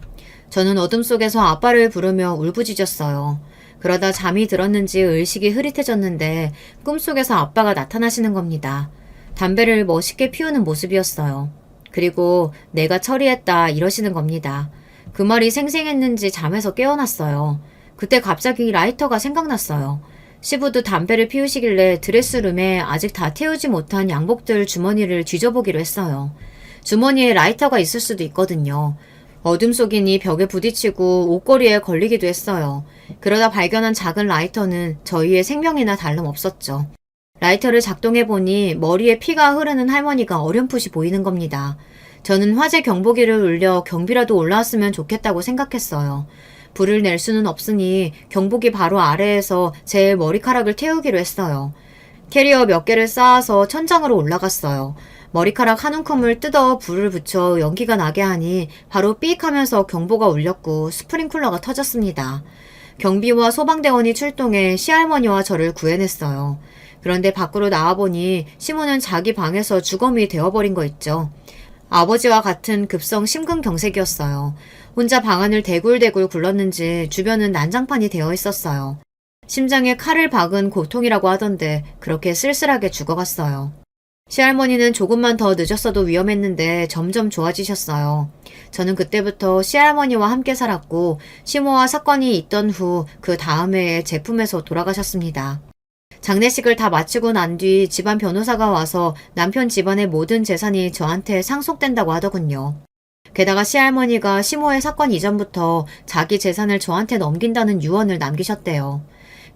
저는 어둠 속에서 아빠를 부르며 울부짖었어요. 그러다 잠이 들었는지 의식이 흐릿해졌는데 꿈속에서 아빠가 나타나시는 겁니다. 담배를 멋있게 피우는 모습이었어요. 그리고 내가 처리했다 이러시는 겁니다. 그 말이 생생했는지 잠에서 깨어났어요. 그때 갑자기 라이터가 생각났어요. 시부도 담배를 피우시길래 드레스룸에 아직 다 태우지 못한 양복들 주머니를 뒤져보기로 했어요. 주머니에 라이터가 있을 수도 있거든요. 어둠 속이니 벽에 부딪히고 옷걸이에 걸리기도 했어요. 그러다 발견한 작은 라이터는 저희의 생명이나 다름없었죠. 라이터를 작동해보니 머리에 피가 흐르는 할머니가 어렴풋이 보이는 겁니다. 저는 화재 경보기를 울려 경비라도 올라왔으면 좋겠다고 생각했어요. 불을 낼 수는 없으니 경보기 바로 아래에서 제 머리카락을 태우기로 했어요. 캐리어 몇 개를 쌓아서 천장으로 올라갔어요. 머리카락 한 움큼을 뜯어 불을 붙여 연기가 나게 하니 바로 삑 하면서 경보가 울렸고 스프링쿨러가 터졌습니다. 경비와 소방대원이 출동해 시할머니와 저를 구해냈어요. 그런데 밖으로 나와보니 시모는 자기 방에서 주검이 되어버린 거 있죠. 아버지와 같은 급성 심근경색이었어요. 혼자 방 안을 대굴대굴 굴렀는지 주변은 난장판이 되어 있었어요. 심장에 칼을 박은 고통이라고 하던데 그렇게 쓸쓸하게 죽어갔어요. 시할머니는 조금만 더 늦었어도 위험했는데 점점 좋아지셨어요. 저는 그때부터 시할머니와 함께 살았고 시모와 사건이 있던 후 그 다음 해에 제 품에서 돌아가셨습니다. 장례식을 다 마치고 난 뒤 집안 변호사가 와서 남편 집안의 모든 재산이 저한테 상속된다고 하더군요. 게다가 시할머니가 시모의 사건 이전부터 자기 재산을 저한테 넘긴다는 유언을 남기셨대요.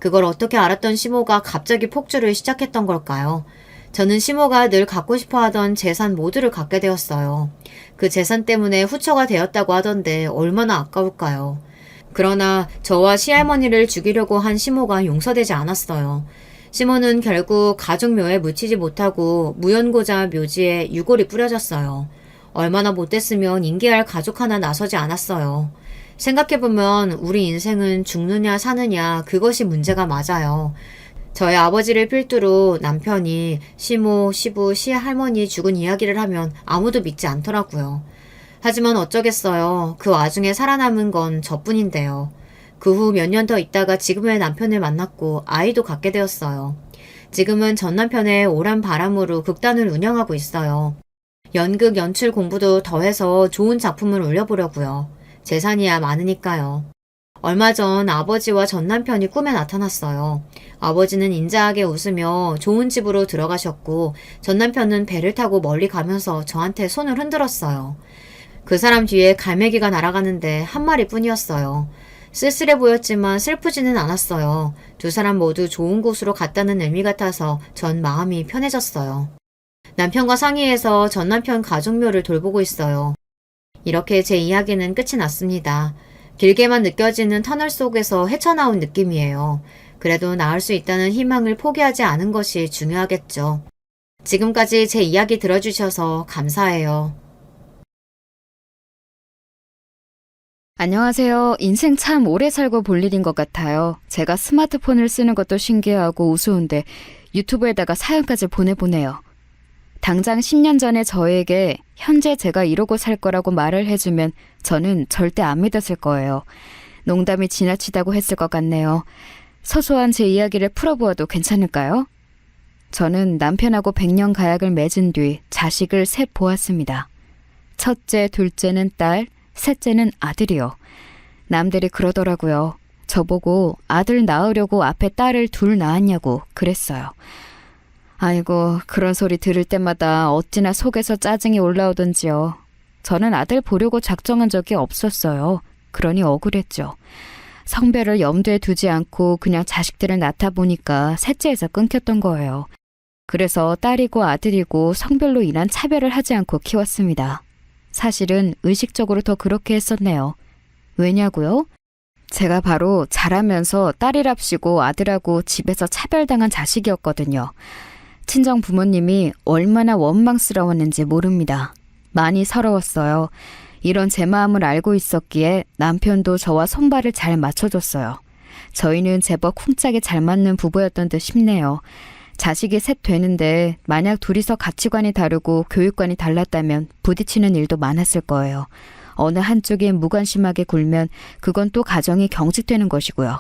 그걸 어떻게 알았던 시모가 갑자기 폭주를 시작했던 걸까요? 저는 시모가 늘 갖고 싶어 하던 재산 모두를 갖게 되었어요. 그 재산 때문에 후처가 되었다고 하던데 얼마나 아까울까요? 그러나 저와 시할머니를 죽이려고 한 시모가 용서되지 않았어요. 시모는 결국 가족묘에 묻히지 못하고 무연고자 묘지에 유골이 뿌려졌어요. 얼마나 못됐으면 인계할 가족 하나 나서지 않았어요. 생각해보면 우리 인생은 죽느냐 사느냐 그것이 문제가 맞아요. 저희 아버지를 필두로 남편이 시모, 시부, 시할머니 죽은 이야기를 하면 아무도 믿지 않더라고요. 하지만 어쩌겠어요. 그 와중에 살아남은 건 저뿐인데요. 그 후 몇 년 더 있다가 지금의 남편을 만났고 아이도 갖게 되었어요. 지금은 전 남편의 오란 바람으로 극단을 운영하고 있어요. 연극 연출 공부도 더해서 좋은 작품을 올려보려고요. 재산이야 많으니까요. 얼마 전 아버지와 전 남편이 꿈에 나타났어요. 아버지는 인자하게 웃으며 좋은 집으로 들어가셨고 전 남편은 배를 타고 멀리 가면서 저한테 손을 흔들었어요. 그 사람 뒤에 갈매기가 날아가는데 한 마리뿐이었어요. 쓸쓸해 보였지만 슬프지는 않았어요. 두 사람 모두 좋은 곳으로 갔다는 의미 같아서 전 마음이 편해졌어요. 남편과 상의해서 전 남편 가족묘를 돌보고 있어요. 이렇게 제 이야기는 끝이 났습니다. 길게만 느껴지는 터널 속에서 헤쳐나온 느낌이에요. 그래도 나을 수 있다는 희망을 포기하지 않은 것이 중요하겠죠. 지금까지 제 이야기 들어주셔서 감사해요. 안녕하세요. 인생 참 오래 살고 볼 일인 것 같아요. 제가 스마트폰을 쓰는 것도 신기하고 우스운데 유튜브에다가 사연까지 보내보네요. 당장 10년 전에 저에게 현재 제가 이러고 살 거라고 말을 해주면 저는 절대 안 믿었을 거예요. 농담이 지나치다고 했을 것 같네요. 소소한 제 이야기를 풀어보아도 괜찮을까요? 저는 남편하고 100년 가약을 맺은 뒤 자식을 셋 보았습니다. 첫째, 둘째는 딸, 셋째는 아들이요. 남들이 그러더라고요. 저보고 아들 낳으려고 앞에 딸을 둘 낳았냐고 그랬어요. 아이고, 그런 소리 들을 때마다 어찌나 속에서 짜증이 올라오던지요. 저는 아들 보려고 작정한 적이 없었어요. 그러니 억울했죠. 성별을 염두에 두지 않고 그냥 자식들을 낳다 보니까 셋째에서 끊겼던 거예요. 그래서 딸이고 아들이고 성별로 인한 차별을 하지 않고 키웠습니다. 사실은 의식적으로 더 그렇게 했었네요. 왜냐고요? 제가 바로 자라면서 딸이랍시고 아들하고 집에서 차별당한 자식이었거든요. 친정 부모님이 얼마나 원망스러웠는지 모릅니다. 많이 서러웠어요. 이런 제 마음을 알고 있었기에 남편도 저와 손발을 잘 맞춰줬어요. 저희는 제법 쿵짝이 잘 맞는 부부였던 듯 싶네요. 자식이 셋 되는데 만약 둘이서 가치관이 다르고 교육관이 달랐다면 부딪히는 일도 많았을 거예요. 어느 한쪽이 무관심하게 굴면 그건 또 가정이 경직되는 것이고요.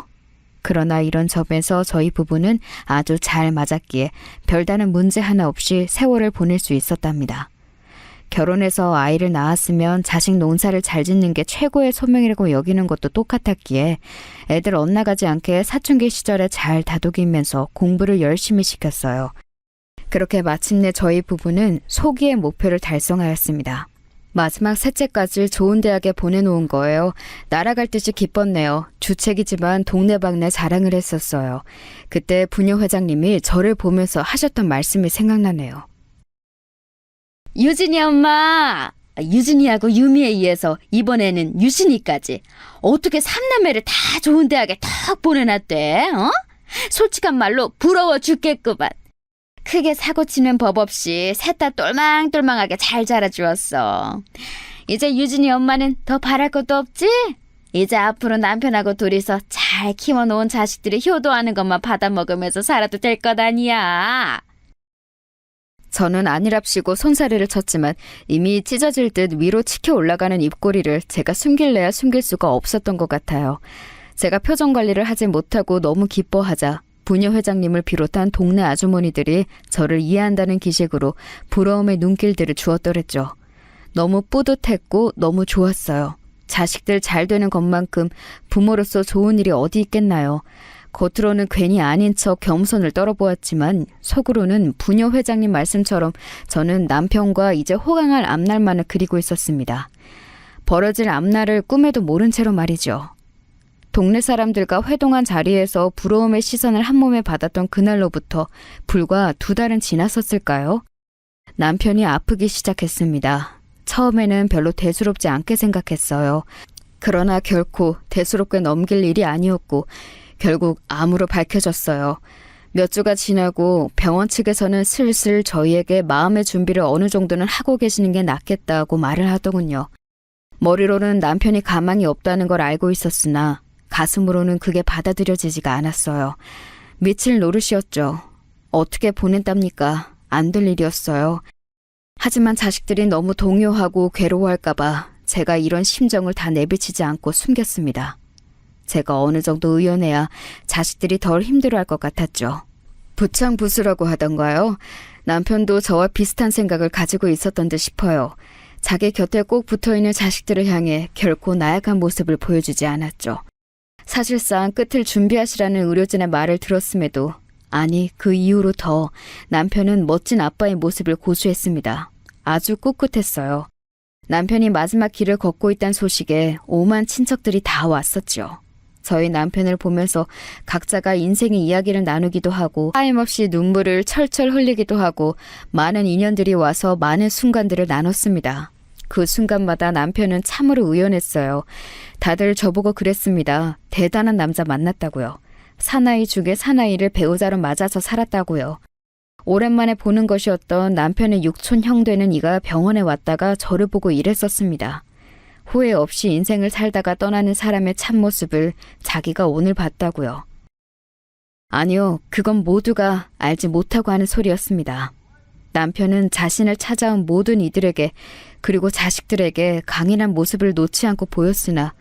그러나 이런 점에서 저희 부부는 아주 잘 맞았기에 별다른 문제 하나 없이 세월을 보낼 수 있었답니다. 결혼해서 아이를 낳았으면 자식 농사를 잘 짓는 게 최고의 소명이라고 여기는 것도 똑같았기에 애들 엇나가지 않게 사춘기 시절에 잘 다독이면서 공부를 열심히 시켰어요. 그렇게 마침내 저희 부부는 소기의 목표를 달성하였습니다. 마지막 셋째까지 좋은 대학에 보내놓은 거예요. 날아갈 듯이 기뻤네요. 주책이지만 동네방네 자랑을 했었어요. 그때 부녀 회장님이 저를 보면서 하셨던 말씀이 생각나네요. 유진이 엄마! 유진이하고 유미에 의해서 이번에는 유신이까지 어떻게 삼남매를 다 좋은 대학에 탁 보내놨대? 어? 솔직한 말로 부러워 죽겠구만. 크게 사고치는 법 없이 셋 다 똘망똘망하게 잘 자라주었어. 이제 유진이 엄마는 더 바랄 것도 없지? 이제 앞으로 남편하고 둘이서 잘 키워놓은 자식들이 효도하는 것만 받아먹으면서 살아도 될 것 아니야. 저는 아니랍시고 손사래를 쳤지만 이미 찢어질 듯 위로 치켜 올라가는 입꼬리를 제가 숨길래야 숨길 수가 없었던 것 같아요. 제가 표정 관리를 하지 못하고 너무 기뻐하자 부녀 회장님을 비롯한 동네 아주머니들이 저를 이해한다는 기색으로 부러움의 눈길들을 주었더랬죠. 너무 뿌듯했고 너무 좋았어요. 자식들 잘 되는 것만큼 부모로서 좋은 일이 어디 있겠나요. 겉으로는 괜히 아닌 척 겸손을 떨어보았지만 속으로는 부녀 회장님 말씀처럼 저는 남편과 이제 호강할 앞날만을 그리고 있었습니다. 벌어질 앞날을 꿈에도 모른 채로 말이죠. 동네 사람들과 회동한 자리에서 부러움의 시선을 한 몸에 받았던 그날로부터 불과 2달은 지났었을까요? 남편이 아프기 시작했습니다. 처음에는 별로 대수롭지 않게 생각했어요. 그러나 결코 대수롭게 넘길 일이 아니었고 결국 암으로 밝혀졌어요. 몇 주가 지나고 병원 측에서는 슬슬 저희에게 마음의 준비를 어느 정도는 하고 계시는 게 낫겠다고 말을 하더군요. 머리로는 남편이 가망이 없다는 걸 알고 있었으나 가슴으로는 그게 받아들여지지가 않았어요. 미칠 노릇이었죠. 어떻게 보낸답니까? 안 될 일이었어요. 하지만 자식들이 너무 동요하고 괴로워할까봐 제가 이런 심정을 다 내비치지 않고 숨겼습니다. 제가 어느 정도 의연해야 자식들이 덜 힘들어할 것 같았죠. 부창부수라고 하던가요? 남편도 저와 비슷한 생각을 가지고 있었던 듯 싶어요. 자기 곁에 꼭 붙어있는 자식들을 향해 결코 나약한 모습을 보여주지 않았죠. 사실상 끝을 준비하시라는 의료진의 말을 들었음에도, 아니 그 이후로 더 남편은 멋진 아빠의 모습을 고수했습니다. 아주 꿋꿋했어요. 남편이 마지막 길을 걷고 있다는 소식에 오만 친척들이 다 왔었죠. 저희 남편을 보면서 각자가 인생의 이야기를 나누기도 하고 하염없이 눈물을 철철 흘리기도 하고 많은 인연들이 와서 많은 순간들을 나눴습니다. 그 순간마다 남편은 참으로 의연했어요. 다들 저보고 그랬습니다. 대단한 남자 만났다고요. 사나이 중에 사나이를 배우자로 맞아서 살았다고요. 오랜만에 보는 것이었던 남편의 육촌 형 되는 이가 병원에 왔다가 저를 보고 이랬었습니다. 후회 없이 인생을 살다가 떠나는 사람의 참모습을 자기가 오늘 봤다고요. 아니요, 그건 모두가 알지 못하고 하는 소리였습니다. 남편은 자신을 찾아온 모든 이들에게 그리고 자식들에게 강인한 모습을 놓지 않고 보였으나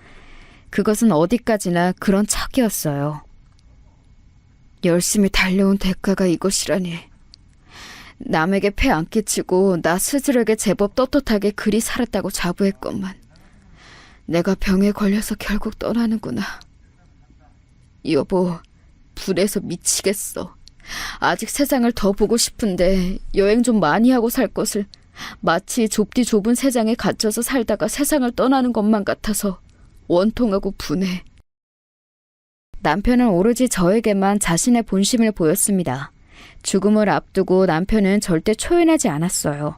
그것은 어디까지나 그런 척이었어요. 열심히 달려온 대가가 이것이라니. 남에게 폐 안 끼치고 나 스스로에게 제법 떳떳하게 그리 살았다고 자부했건만 내가 병에 걸려서 결국 떠나는구나. 여보, 불에서 미치겠어. 아직 세상을 더 보고 싶은데 여행 좀 많이 하고 살 것을 마치 좁디 좁은 세상에 갇혀서 살다가 세상을 떠나는 것만 같아서 원통하고 분해. 남편은 오로지 저에게만 자신의 본심을 보였습니다. 죽음을 앞두고 남편은 절대 초연하지 않았어요.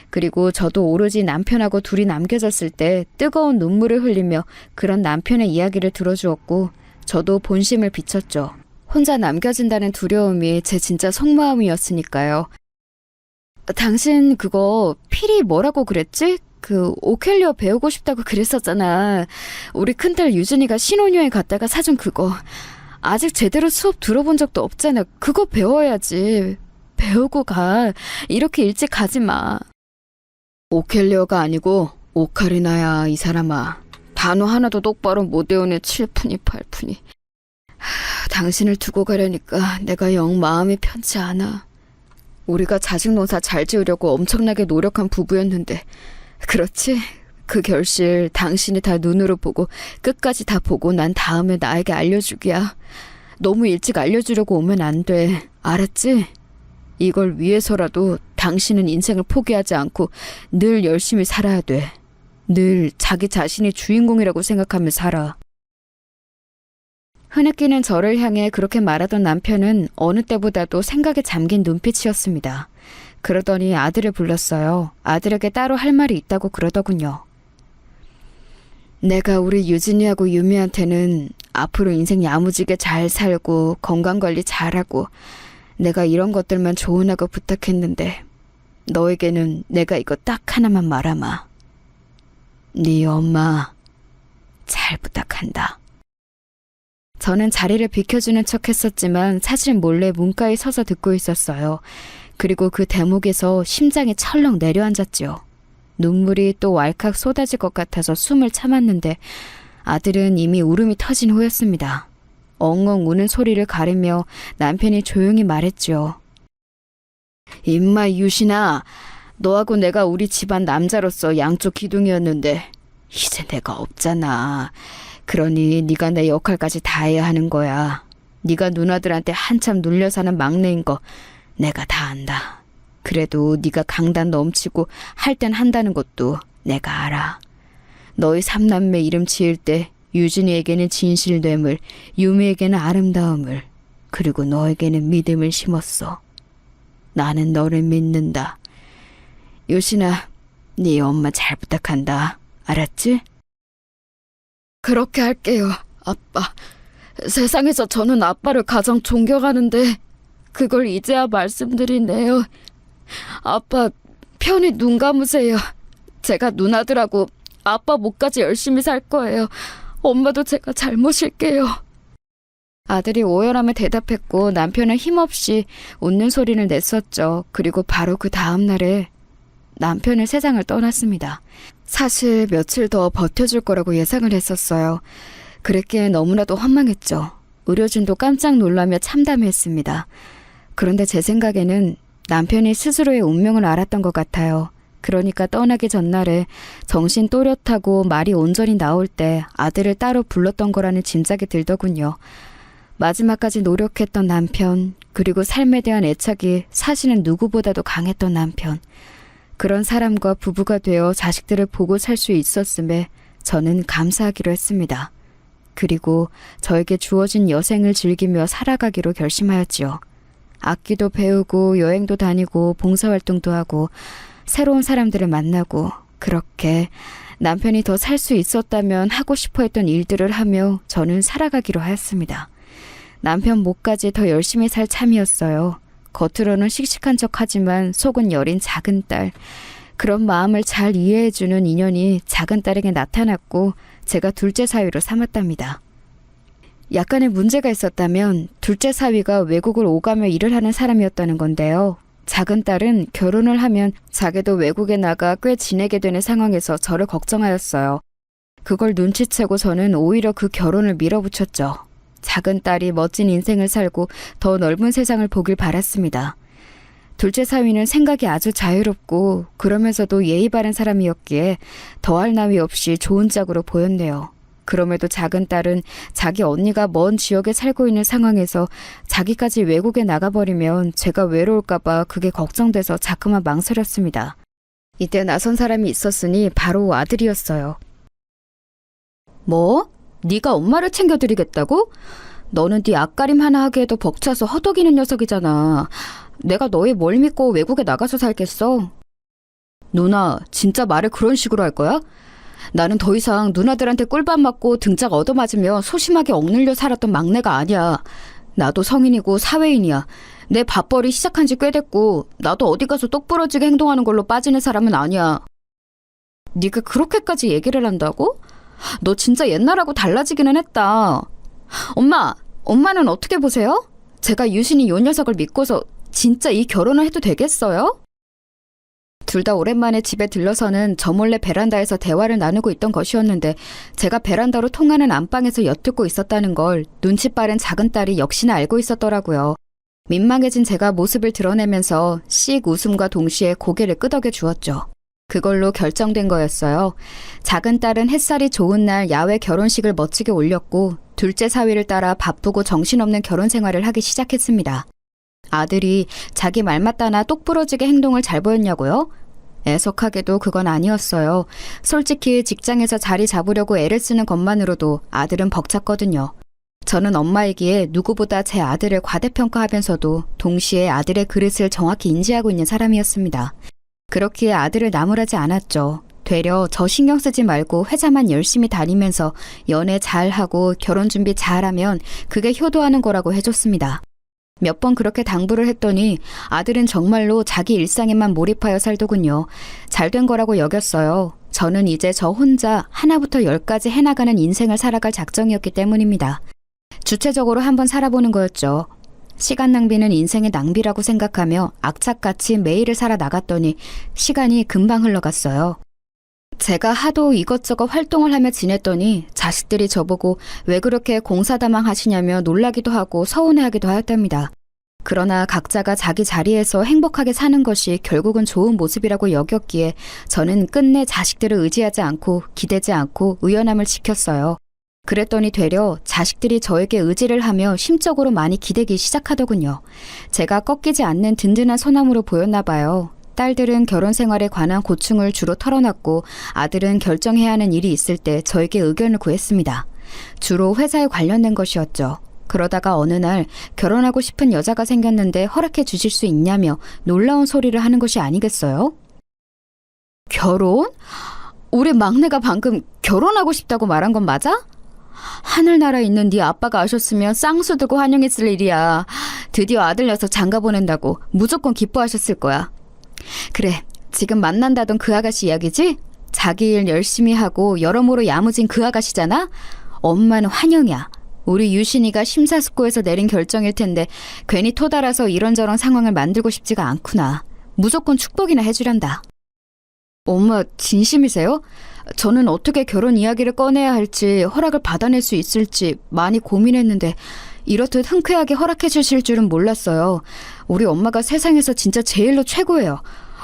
그리고 저도 오로지 남편하고 둘이 남겨졌을 때 뜨거운 눈물을 흘리며 그런 남편의 이야기를 들어주었고 저도 본심을 비췄죠. 혼자 남겨진다는 두려움이 제 진짜 속마음이었으니까요. 당신 그거 필히 뭐라고 그랬지? 그 오켈리어 배우고 싶다고 그랬었잖아. 우리 큰딸 유진이가 신혼여행 갔다가 사준 그거. 아직 제대로 수업 들어본 적도 없잖아. 그거 배워야지. 배우고 가. 이렇게 일찍 가지 마. 오켈리어가 아니고 오카리나야, 이 사람아. 단어 하나도 똑바로 못 외우네. 7푼이 8푼이. 당신을 두고 가려니까 내가 영 마음이 편치 않아. 우리가 자식 농사 잘 지으려고 엄청나게 노력한 부부였는데, 그렇지? 그 결실 당신이 다 눈으로 보고 끝까지 다 보고 난 다음에 나에게 알려주기야. 너무 일찍 알려주려고 오면 안 돼. 알았지? 이걸 위해서라도 당신은 인생을 포기하지 않고 늘 열심히 살아야 돼. 늘 자기 자신이 주인공이라고 생각하며 살아. 흐느끼는 저를 향해 그렇게 말하던 남편은 어느 때보다도 생각에 잠긴 눈빛이었습니다. 그러더니 아들을 불렀어요. 아들에게 따로 할 말이 있다고 그러더군요. 내가 우리 유진이하고 유미한테는 앞으로 인생 야무지게 잘 살고 건강관리 잘하고 내가 이런 것들만 조언하고 부탁했는데 너에게는 내가 이거 딱 하나만 말하마. 네 엄마 잘 부탁한다. 저는 자리를 비켜주는 척 했었지만 사실 몰래 문가에 서서 듣고 있었어요. 그리고 그 대목에서 심장이 철렁 내려앉았지요. 눈물이 또 왈칵 쏟아질 것 같아서 숨을 참았는데 아들은 이미 울음이 터진 후였습니다. 엉엉 우는 소리를 가리며 남편이 조용히 말했죠. 임마 유신아, 너하고 내가 우리 집안 남자로서 양쪽 기둥이었는데 이제 내가 없잖아. 그러니 네가 내 역할까지 다 해야 하는 거야. 네가 누나들한테 한참 눌려 사는 막내인 거 내가 다 안다. 그래도 네가 강단 넘치고 할 땐 한다는 것도 내가 알아. 너희 삼남매 이름 지을 때 유진이에게는 진실 뇌물, 유미에게는 아름다움을, 그리고 너에게는 믿음을 심었어. 나는 너를 믿는다. 유신아, 네 엄마 잘 부탁한다. 알았지? 그렇게 할게요, 아빠. 세상에서 저는 아빠를 가장 존경하는데 그걸 이제야 말씀드리네요. 아빠, 편히 눈 감으세요. 제가 누나들하고 아빠 목까지 열심히 살 거예요. 엄마도 제가 잘 모실게요. 아들이 오열하며 대답했고 남편은 힘없이 웃는 소리를 냈었죠. 그리고 바로 그 다음 날에 남편은 세상을 떠났습니다. 사실 며칠 더 버텨줄 거라고 예상을 했었어요. 그랬기에 너무나도 환망했죠. 의료진도 깜짝 놀라며 참담했습니다. 그런데 제 생각에는 남편이 스스로의 운명을 알았던 것 같아요. 그러니까 떠나기 전날에 정신 또렷하고 말이 온전히 나올 때 아들을 따로 불렀던 거라는 짐작이 들더군요. 마지막까지 노력했던 남편, 그리고 삶에 대한 애착이 사실은 누구보다도 강했던 남편. 그런 사람과 부부가 되어 자식들을 보고 살 수 있었음에 저는 감사하기로 했습니다. 그리고 저에게 주어진 여생을 즐기며 살아가기로 결심하였지요. 악기도 배우고 여행도 다니고 봉사활동도 하고 새로운 사람들을 만나고 그렇게 남편이 더 살 수 있었다면 하고 싶어 했던 일들을 하며 저는 살아가기로 하였습니다. 남편 몫까지 더 열심히 살 참이었어요. 겉으로는 씩씩한 척하지만 속은 여린 작은 딸. 그런 마음을 잘 이해해주는 인연이 작은 딸에게 나타났고 제가 둘째 사위로 삼았답니다. 약간의 문제가 있었다면 둘째 사위가 외국을 오가며 일을 하는 사람이었다는 건데요. 작은 딸은 결혼을 하면 자기도 외국에 나가 꽤 지내게 되는 상황에서 저를 걱정하였어요. 그걸 눈치채고 저는 오히려 그 결혼을 밀어붙였죠. 작은 딸이 멋진 인생을 살고 더 넓은 세상을 보길 바랐습니다. 둘째 사위는 생각이 아주 자유롭고 그러면서도 예의 바른 사람이었기에 더할 나위 없이 좋은 짝으로 보였네요. 그럼에도 작은 딸은 자기 언니가 먼 지역에 살고 있는 상황에서 자기까지 외국에 나가버리면 제가 외로울까봐 그게 걱정돼서 자꾸만 망설였습니다. 이때 나선 사람이 있었으니 바로 아들이었어요. 뭐? 네가 엄마를 챙겨드리겠다고? 너는 네 앞가림 하나 하기에도 벅차서 허덕이는 녀석이잖아. 내가 너희 뭘 믿고 외국에 나가서 살겠어? 누나, 진짜 말을 그런 식으로 할 거야? 나는 더 이상 누나들한테 꿀밤 맞고 등짝 얻어맞으며 소심하게 억눌려 살았던 막내가 아니야. 나도 성인이고 사회인이야. 내 밥벌이 시작한 지 꽤 됐고 나도 어디 가서 똑부러지게 행동하는 걸로 빠지는 사람은 아니야. 네가 그렇게까지 얘기를 한다고? 너 진짜 옛날하고 달라지기는 했다. 엄마는 어떻게 보세요? 제가 유신이 요 녀석을 믿고서 진짜 이 결혼을 해도 되겠어요? 둘 다 오랜만에 집에 들러서는 저 몰래 베란다에서 대화를 나누고 있던 것이었는데 제가 베란다로 통하는 안방에서 엿듣고 있었다는 걸 눈치 빠른 작은 딸이 역시나 알고 있었더라고요. 민망해진 제가 모습을 드러내면서 씩 웃음과 동시에 고개를 끄덕여 주었죠. 그걸로 결정된 거였어요. 작은 딸은 햇살이 좋은 날 야외 결혼식을 멋지게 올렸고 둘째 사위를 따라 바쁘고 정신없는 결혼 생활을 하기 시작했습니다. 아들이 자기 말 맞다나 똑부러지게 행동을 잘 보였냐고요? 애석하게도 그건 아니었어요. 솔직히 직장에서 자리 잡으려고 애를 쓰는 것만으로도 아들은 벅찼거든요. 저는 엄마이기에 누구보다 제 아들을 과대평가하면서도 동시에 아들의 그릇을 정확히 인지하고 있는 사람이었습니다. 그렇기에 아들을 나무라지 않았죠. 되려 저 신경 쓰지 말고 회사만 열심히 다니면서 연애 잘하고 결혼 준비 잘하면 그게 효도하는 거라고 해줬습니다. 몇 번 그렇게 당부를 했더니 아들은 정말로 자기 일상에만 몰입하여 살더군요. 잘된 거라고 여겼어요. 저는 이제 저 혼자 하나부터 열까지 해나가는 인생을 살아갈 작정이었기 때문입니다. 주체적으로 한번 살아보는 거였죠. 시간 낭비는 인생의 낭비라고 생각하며 악착같이 매일을 살아나갔더니 시간이 금방 흘러갔어요. 제가 하도 이것저것 활동을 하며 지냈더니 자식들이 저보고 왜 그렇게 공사다망 하시냐며 놀라기도 하고 서운해하기도 하였답니다. 그러나 각자가 자기 자리에서 행복하게 사는 것이 결국은 좋은 모습이라고 여겼기에 저는 끝내 자식들을 의지하지 않고 기대지 않고 의연함을 지켰어요. 그랬더니 되려 자식들이 저에게 의지를 하며 심적으로 많이 기대기 시작하더군요. 제가 꺾이지 않는 든든한 소나무로 보였나 봐요. 딸들은 결혼 생활에 관한 고충을 주로 털어놨고 아들은 결정해야 하는 일이 있을 때 저에게 의견을 구했습니다. 주로 회사에 관련된 것이었죠. 그러다가 어느 날 결혼하고 싶은 여자가 생겼는데 허락해 주실 수 있냐며 놀라운 소리를 하는 것이 아니겠어요? 결혼? 우리 막내가 방금 결혼하고 싶다고 말한 건 맞아? 하늘나라에 있는 네 아빠가 아셨으면 쌍수 들고 환영했을 일이야. 드디어 아들 녀석 장가 보낸다고 무조건 기뻐하셨을 거야. 그래, 지금 만난다던 그 아가씨 이야기지? 자기 일 열심히 하고 여러모로 야무진 그 아가씨잖아? 엄마는 환영이야. 우리 유신이가 심사숙고해서 내린 결정일 텐데 괜히 토달아서 이런저런 상황을 만들고 싶지가 않구나. 무조건 축복이나 해주란다. 엄마 진심이세요? 저는 어떻게 결혼 이야기를 꺼내야 할지 허락을 받아낼 수 있을지 많이 고민했는데 이렇듯 흔쾌하게 허락해 주실 줄은 몰랐어요. 우리 엄마가 세상에서 진짜 제일로 최고예요.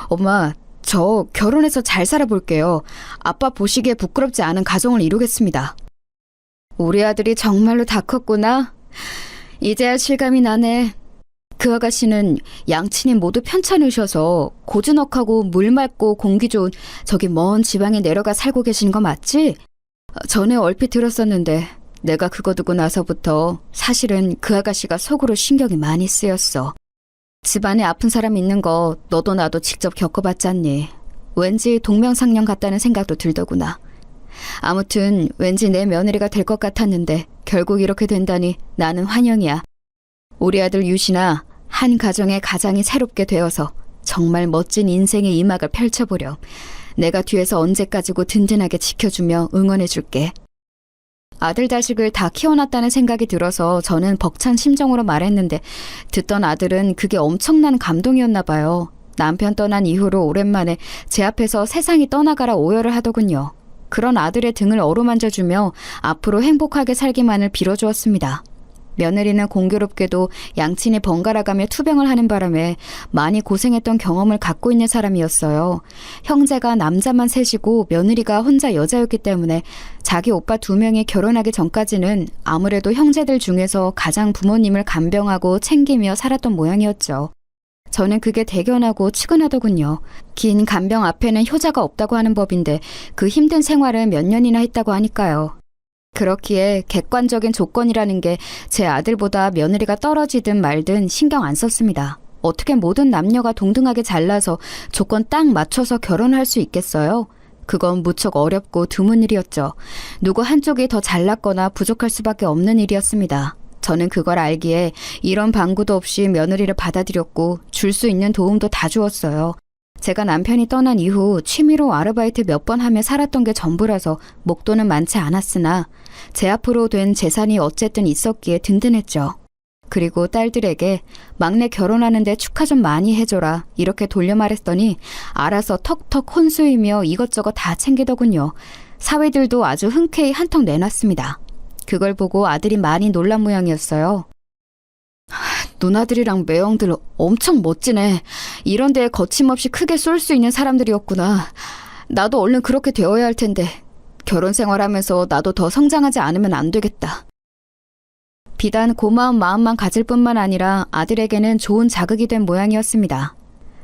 엄마, 저 결혼해서 잘 살아볼게요. 아빠 보시기에 부끄럽지 않은 가정을 이루겠습니다. 우리 아들이 정말로 다 컸구나. 이제야 실감이 나네. 그 아가씨는 양친이 모두 편찮으셔서 고즈넉하고 물 맑고 공기 좋은 저기 먼 지방에 내려가 살고 계신 거 맞지? 전에 얼핏 들었었는데 내가 그거 두고 나서부터 사실은 그 아가씨가 속으로 신경이 많이 쓰였어. 집안에 아픈 사람 있는 거 너도 나도 직접 겪어봤잖니. 왠지 동명상련 같다는 생각도 들더구나. 아무튼 왠지 내 며느리가 될 것 같았는데 결국 이렇게 된다니 나는 환영이야. 우리 아들 유신아, 한 가정의 가장이 새롭게 되어서 정말 멋진 인생의 이막을 펼쳐보렴. 내가 뒤에서 언제까지고 든든하게 지켜주며 응원해줄게. 아들 자식을 다 키워놨다는 생각이 들어서 저는 벅찬 심정으로 말했는데 듣던 아들은 그게 엄청난 감동이었나 봐요. 남편 떠난 이후로 오랜만에 제 앞에서 세상이 떠나가라 오열을 하더군요. 그런 아들의 등을 어루만져주며 앞으로 행복하게 살기만을 빌어주었습니다. 며느리는 공교롭게도 양친이 번갈아가며 투병을 하는 바람에 많이 고생했던 경험을 갖고 있는 사람이었어요. 형제가 남자만 셋이고 며느리가 혼자 여자였기 때문에 자기 오빠 2명이 결혼하기 전까지는 아무래도 형제들 중에서 가장 부모님을 간병하고 챙기며 살았던 모양이었죠. 저는 그게 대견하고 측은하더군요. 긴 간병 앞에는 효자가 없다고 하는 법인데 그 힘든 생활을 몇 년이나 했다고 하니까요. 그렇기에 객관적인 조건이라는 게 제 아들보다 며느리가 떨어지든 말든 신경 안 썼습니다. 어떻게 모든 남녀가 동등하게 잘나서 조건 딱 맞춰서 결혼할 수 있겠어요? 그건 무척 어렵고 드문 일이었죠. 누구 한쪽이 더 잘났거나 부족할 수밖에 없는 일이었습니다. 저는 그걸 알기에 이런 방구도 없이 며느리를 받아들였고 줄 수 있는 도움도 다 주었어요. 제가 남편이 떠난 이후 취미로 아르바이트 몇 번 하며 살았던 게 전부라서 목돈은 많지 않았으나 제 앞으로 된 재산이 어쨌든 있었기에 든든했죠. 그리고 딸들에게 막내 결혼하는데 축하 좀 많이 해줘라 이렇게 돌려 말했더니 알아서 턱턱 혼수이며 이것저것 다 챙기더군요. 사위들도 아주 흔쾌히 한턱 내놨습니다. 그걸 보고 아들이 많이 놀란 모양이었어요. 누나들이랑 매형들 엄청 멋지네. 이런 데에 거침없이 크게 쏠 수 있는 사람들이었구나. 나도 얼른 그렇게 되어야 할 텐데 결혼 생활하면서 나도 더 성장하지 않으면 안 되겠다. 비단 고마운 마음만 가질 뿐만 아니라 아들에게는 좋은 자극이 된 모양이었습니다.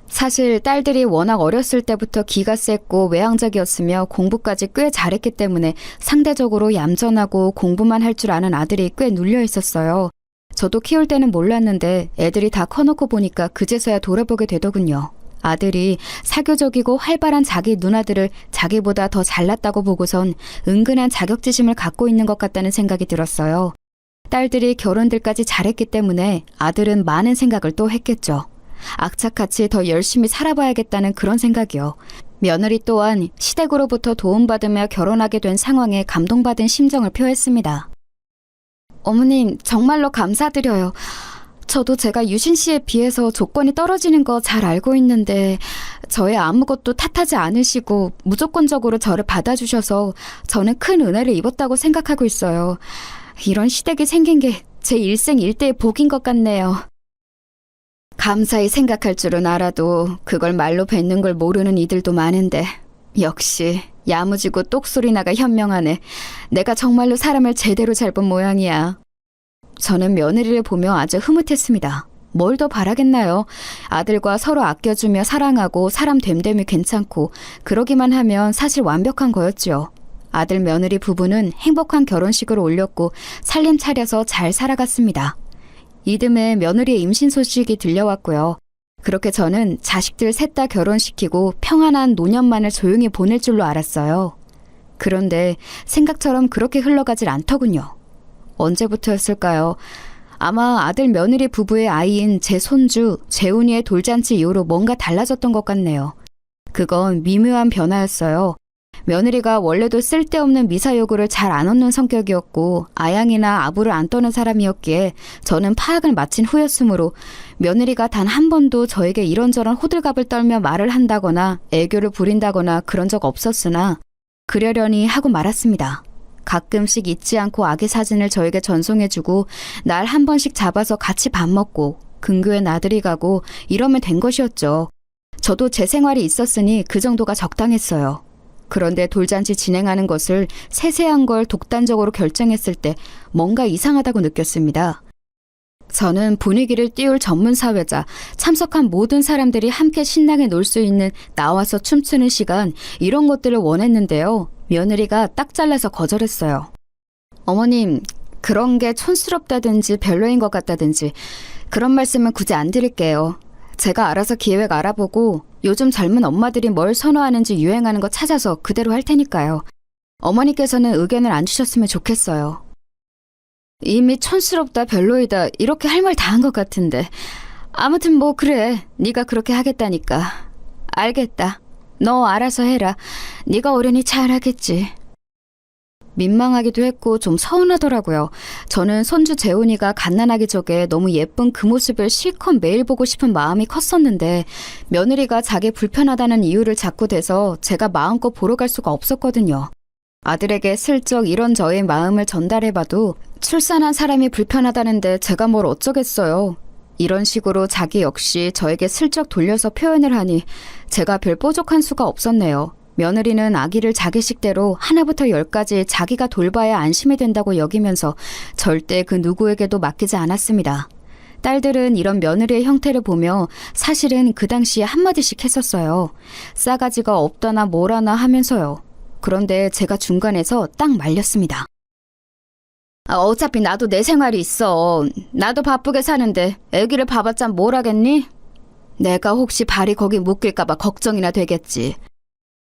사실 딸들이 워낙 어렸을 때부터 기가 셌고 외향적이었으며 공부까지 꽤 잘했기 때문에 상대적으로 얌전하고 공부만 할 줄 아는 아들이 꽤 눌려 있었어요. 저도 키울 때는 몰랐는데 애들이 다 커놓고 보니까 그제서야 돌아보게 되더군요. 아들이 사교적이고 활발한 자기 누나들을 자기보다 더 잘났다고 보고선 은근한 자격지심을 갖고 있는 것 같다는 생각이 들었어요. 딸들이 결혼들까지 잘했기 때문에 아들은 많은 생각을 또 했겠죠. 악착같이 더 열심히 살아봐야겠다는 그런 생각이요. 며느리 또한 시댁으로부터 도움받으며 결혼하게 된 상황에 감동받은 심정을 표했습니다. 어머님, 정말로 감사드려요. 저도 제가 유신 씨에 비해서 조건이 떨어지는 거 잘 알고 있는데 저의 아무것도 탓하지 않으시고 무조건적으로 저를 받아주셔서 저는 큰 은혜를 입었다고 생각하고 있어요. 이런 시댁이 생긴 게 제 일생일대의 복인 것 같네요. 감사히 생각할 줄은 알아도 그걸 말로 뱉는 걸 모르는 이들도 많은데 역시 야무지고 똑소리 나가 현명하네. 내가 정말로 사람을 제대로 잘 본 모양이야. 저는 며느리를 보며 아주 흐뭇했습니다. 뭘 더 바라겠나요? 아들과 서로 아껴주며 사랑하고 사람 됨됨이 괜찮고 그러기만 하면 사실 완벽한 거였죠. 아들 며느리 부부는 행복한 결혼식을 올렸고 살림 차려서 잘 살아갔습니다. 이듬해 며느리의 임신 소식이 들려왔고요. 그렇게 저는 자식들 셋 다 결혼시키고 평안한 노년만을 조용히 보낼 줄로 알았어요. 그런데 생각처럼 그렇게 흘러가질 않더군요. 언제부터였을까요? 아마 아들 며느리 부부의 아이인 제 손주 재훈이의 돌잔치 이후로 뭔가 달라졌던 것 같네요. 그건 미묘한 변화였어요. 며느리가 원래도 쓸데없는 미사여구를 잘 안 얻는 성격이었고 아양이나 아부를 안 떠는 사람이었기에 저는 파악을 마친 후였으므로 며느리가 단 한 번도 저에게 이런저런 호들갑을 떨며 말을 한다거나 애교를 부린다거나 그런 적 없었으나 그러려니 하고 말았습니다. 가끔씩 잊지 않고 아기 사진을 저에게 전송해주고 날 한 번씩 잡아서 같이 밥 먹고 근교에 나들이 가고 이러면 된 것이었죠. 저도 제 생활이 있었으니 그 정도가 적당했어요. 그런데 돌잔치 진행하는 것을 세세한 걸 독단적으로 결정했을 때 뭔가 이상하다고 느꼈습니다. 저는 분위기를 띄울 전문 사회자, 참석한 모든 사람들이 함께 신나게 놀 수 있는 나와서 춤추는 시간, 이런 것들을 원했는데요. 며느리가 딱 잘라서 거절했어요. 어머님, 그런 게 촌스럽다든지 별로인 것 같다든지 그런 말씀은 굳이 안 드릴게요. 제가 알아서 기획 알아보고 요즘 젊은 엄마들이 뭘 선호하는지 유행하는 거 찾아서 그대로 할 테니까요. 어머니께서는 의견을 안 주셨으면 좋겠어요. 이미 촌스럽다 별로이다 이렇게 할 말 다 한 것 같은데. 아무튼 뭐 그래, 네가 그렇게 하겠다니까. 알겠다. 너 알아서 해라. 네가 어련히 잘하겠지. 민망하기도 했고 좀 서운하더라고요. 저는 손주 재훈이가 갓난아기 적에 너무 예쁜 그 모습을 실컷 매일 보고 싶은 마음이 컸었는데 며느리가 자기 불편하다는 이유를 잡고 대서 제가 마음껏 보러 갈 수가 없었거든요. 아들에게 슬쩍 이런 저의 마음을 전달해봐도 출산한 사람이 불편하다는데 제가 뭘 어쩌겠어요. 이런 식으로 자기 역시 저에게 슬쩍 돌려서 표현을 하니 제가 별 뾰족한 수가 없었네요. 며느리는 아기를 자기 식대로 하나부터 열까지 자기가 돌봐야 안심이 된다고 여기면서 절대 그 누구에게도 맡기지 않았습니다. 딸들은 이런 며느리의 형태를 보며 사실은 그 당시에 한마디씩 했었어요. 싸가지가 없다나 뭐라나 하면서요. 그런데 제가 중간에서 딱 말렸습니다. 어차피 나도 내 생활이 있어. 나도 바쁘게 사는데 애기를 봐봤자 뭘 하겠니? 내가 혹시 발이 거기 묶일까봐 걱정이나 되겠지.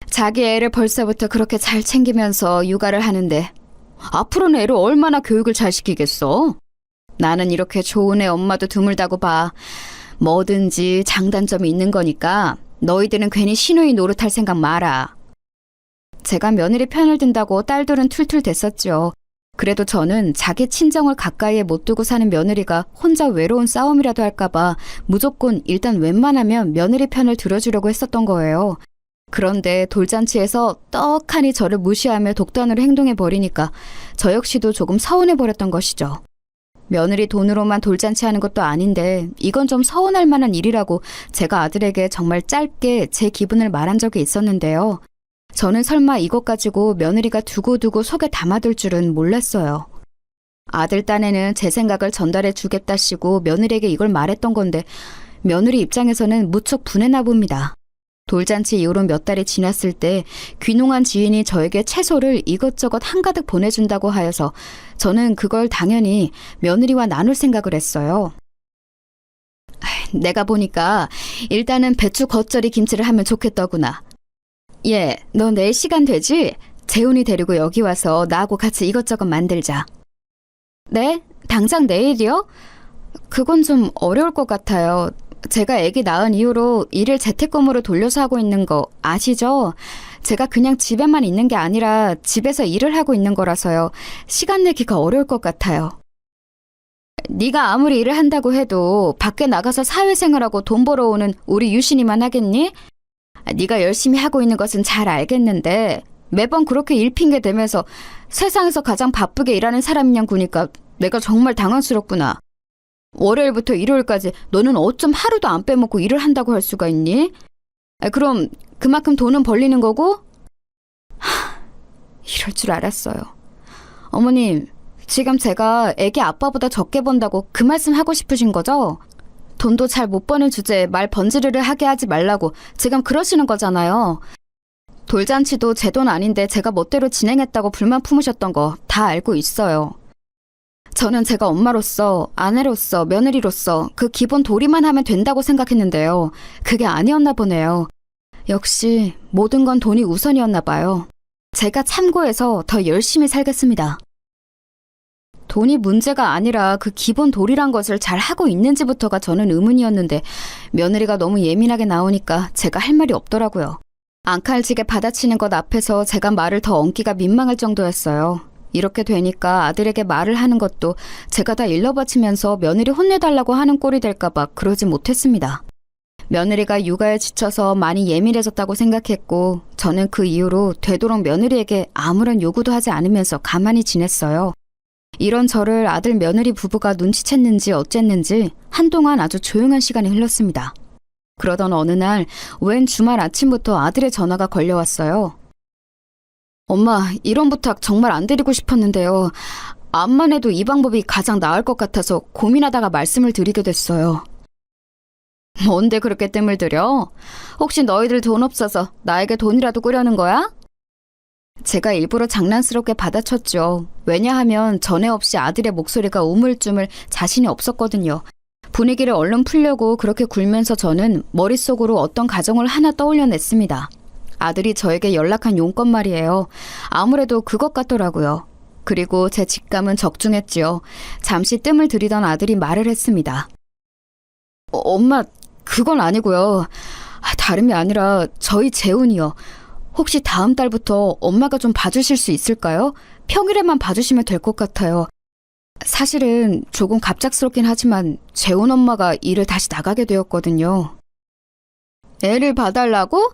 자기 애를 벌써부터 그렇게 잘 챙기면서 육아를 하는데 앞으로는 애를 얼마나 교육을 잘 시키겠어? 나는 이렇게 좋은 애 엄마도 드물다고 봐. 뭐든지 장단점이 있는 거니까 너희들은 괜히 시누이 노릇할 생각 마라. 제가 며느리 편을 든다고 딸들은 툴툴 댔었죠. 그래도 저는 자기 친정을 가까이에 못 두고 사는 며느리가 혼자 외로운 싸움이라도 할까봐 무조건 일단 웬만하면 며느리 편을 들어주려고 했었던 거예요. 그런데 돌잔치에서 떡하니 저를 무시하며 독단으로 행동해버리니까 저 역시도 조금 서운해버렸던 것이죠. 며느리 돈으로만 돌잔치 하는 것도 아닌데 이건 좀 서운할 만한 일이라고 제가 아들에게 정말 짧게 제 기분을 말한 적이 있었는데요. 저는 설마 이것 가지고 며느리가 두고두고 속에 담아둘 줄은 몰랐어요. 아들 딴에는 제 생각을 전달해 주겠다시고 며느리에게 이걸 말했던 건데 며느리 입장에서는 무척 분해나 봅니다. 돌잔치 이후로 몇 달이 지났을 때 귀농한 지인이 저에게 채소를 이것저것 한가득 보내준다고 하여서 저는 그걸 당연히 며느리와 나눌 생각을 했어요. 내가 보니까 일단은 배추 겉절이 김치를 하면 좋겠더구나. 예, 너 내일 시간 되지? 재훈이 데리고 여기 와서 나하고 같이 이것저것 만들자. 네? 당장 내일이요? 그건 좀 어려울 것 같아요. 제가 아기 낳은 이후로 일을 재택근무로 돌려서 하고 있는 거 아시죠? 제가 그냥 집에만 있는 게 아니라 집에서 일을 하고 있는 거라서요. 시간 내기가 어려울 것 같아요. 네가 아무리 일을 한다고 해도 밖에 나가서 사회생활하고 돈 벌어오는 우리 유신이만 하겠니? 네가 열심히 하고 있는 것은 잘 알겠는데 매번 그렇게 일 핑계 대면서 세상에서 가장 바쁘게 일하는 사람이냐 구니까 내가 정말 당황스럽구나. 월요일부터 일요일까지 너는 어쩜 하루도 안 빼먹고 일을 한다고 할 수가 있니? 그럼 그만큼 돈은 벌리는 거고? 이럴 줄 알았어요. 어머님, 지금 제가 애기 아빠보다 적게 번다고 그 말씀 하고 싶으신 거죠? 돈도 잘 못 버는 주제에 말 번지르르 하게 하지 말라고 지금 그러시는 거잖아요. 돌잔치도 제 돈 아닌데 제가 멋대로 진행했다고 불만 품으셨던 거 다 알고 있어요. 저는 제가 엄마로서, 아내로서, 며느리로서 그 기본 도리만 하면 된다고 생각했는데요. 그게 아니었나 보네요. 역시 모든 건 돈이 우선이었나 봐요. 제가 참고해서 더 열심히 살겠습니다. 돈이 문제가 아니라 그 기본 도리란 것을 잘 하고 있는지부터가 저는 의문이었는데 며느리가 너무 예민하게 나오니까 제가 할 말이 없더라고요. 앙칼지게 받아치는 것 앞에서 제가 말을 더 얹기가 민망할 정도였어요. 이렇게 되니까 아들에게 말을 하는 것도 제가 다 일러바치면서 며느리 혼내달라고 하는 꼴이 될까봐 그러지 못했습니다. 며느리가 육아에 지쳐서 많이 예민해졌다고 생각했고 저는 그 이후로 되도록 며느리에게 아무런 요구도 하지 않으면서 가만히 지냈어요. 이런 저를 아들 며느리 부부가 눈치챘는지 어쨌는지 한동안 아주 조용한 시간이 흘렀습니다. 그러던 어느 날 웬 주말 아침부터 아들의 전화가 걸려왔어요. 엄마, 이런 부탁 정말 안 드리고 싶었는데요. 암만 해도 이 방법이 가장 나을 것 같아서 고민하다가 말씀을 드리게 됐어요. 뭔데 그렇게 뜸을 들여? 혹시 너희들 돈 없어서 나에게 돈이라도 꾸려는 거야? 제가 일부러 장난스럽게 받아쳤죠. 왜냐하면 전에 없이 아들의 목소리가 우물쭈물 자신이 없었거든요. 분위기를 얼른 풀려고 그렇게 굴면서 저는 머릿속으로 어떤 가정을 하나 떠올려냈습니다. 아들이 저에게 연락한 용건 말이에요. 아무래도 그것 같더라고요. 그리고 제 직감은 적중했지요. 잠시 뜸을 들이던 아들이 말을 했습니다. 엄마, 그건 아니고요. 다름이 아니라 저희 재훈이요. 혹시 다음 달부터 엄마가 좀 봐주실 수 있을까요? 평일에만 봐주시면 될 것 같아요. 사실은 조금 갑작스럽긴 하지만 재훈 엄마가 일을 다시 나가게 되었거든요. 애를 봐달라고?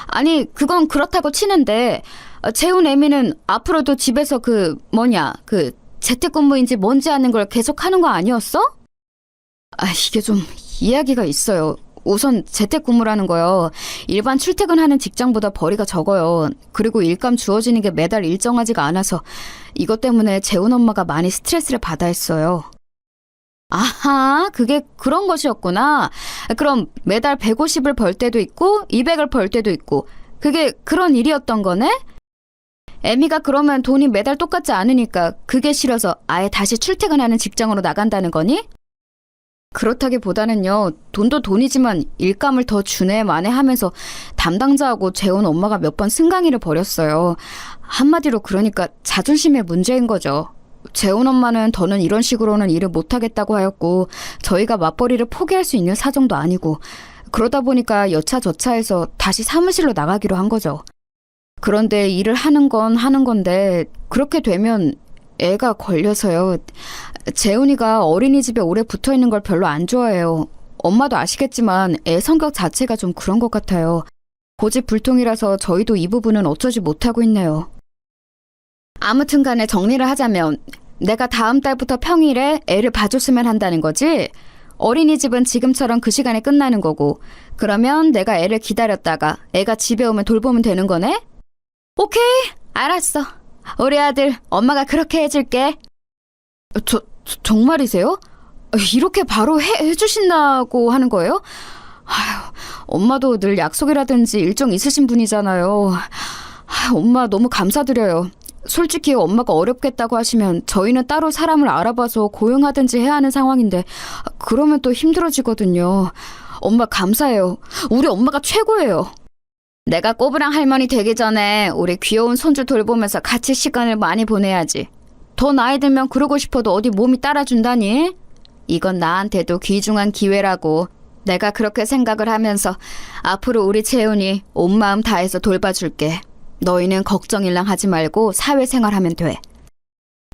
아니, 그건 그렇다고 치는데 재훈 애미는 앞으로도 집에서 재택근무인지 뭔지 아는 걸 계속 하는 거 아니었어? 이게 좀 이야기가 있어요. 우선 재택근무라는 거요. 일반 출퇴근하는 직장보다 벌이가 적어요. 그리고 일감 주어지는 게 매달 일정하지가 않아서 이것 때문에 재훈 엄마가 많이 스트레스를 받아 했어요. 아하, 그게 그런 것이었구나. 그럼 매달 150을 벌 때도 있고 200을 벌 때도 있고 그게 그런 일이었던 거네? 애미가 그러면 돈이 매달 똑같지 않으니까 그게 싫어서 아예 다시 출퇴근하는 직장으로 나간다는 거니? 그렇다기보다는요, 돈도 돈이지만 일감을 더 주네 마네 하면서 담당자하고 재훈 엄마가 몇 번 승강이를 벌였어요. 한마디로 그러니까 자존심의 문제인 거죠. 재훈 엄마는 더는 이런 식으로는 일을 못하겠다고 하였고 저희가 맞벌이를 포기할 수 있는 사정도 아니고 그러다 보니까 여차저차해서 다시 사무실로 나가기로 한 거죠. 그런데 일을 하는 건 하는 건데 그렇게 되면 애가 걸려서요. 재훈이가 어린이집에 오래 붙어있는 걸 별로 안 좋아해요. 엄마도 아시겠지만 애 성격 자체가 좀 그런 것 같아요. 고집불통이라서 저희도 이 부분은 어쩌지 못하고 있네요. 아무튼 간에 정리를 하자면 내가 다음 달부터 평일에 애를 봐줬으면 한다는 거지? 어린이집은 지금처럼 그 시간에 끝나는 거고 그러면 내가 애를 기다렸다가 애가 집에 오면 돌보면 되는 거네? 오케이, 알았어. 우리 아들 엄마가 그렇게 해줄게. 정말이세요? 이렇게 바로 해주신다고 하는 거예요? 아휴, 엄마도 늘 약속이라든지 일정 있으신 분이잖아요. 엄마 너무 감사드려요. 솔직히 엄마가 어렵겠다고 하시면 저희는 따로 사람을 알아봐서 고용하든지 해야 하는 상황인데 그러면 또 힘들어지거든요. 엄마 감사해요. 우리 엄마가 최고예요. 내가 꼬부랑 할머니 되기 전에 우리 귀여운 손주 돌보면서 같이 시간을 많이 보내야지. 더 나이 들면 그러고 싶어도 어디 몸이 따라준다니? 이건 나한테도 귀중한 기회라고. 내가 그렇게 생각을 하면서 앞으로 우리 재훈이 온 마음 다해서 돌봐줄게. 너희는 걱정일랑 하지 말고 사회생활하면 돼.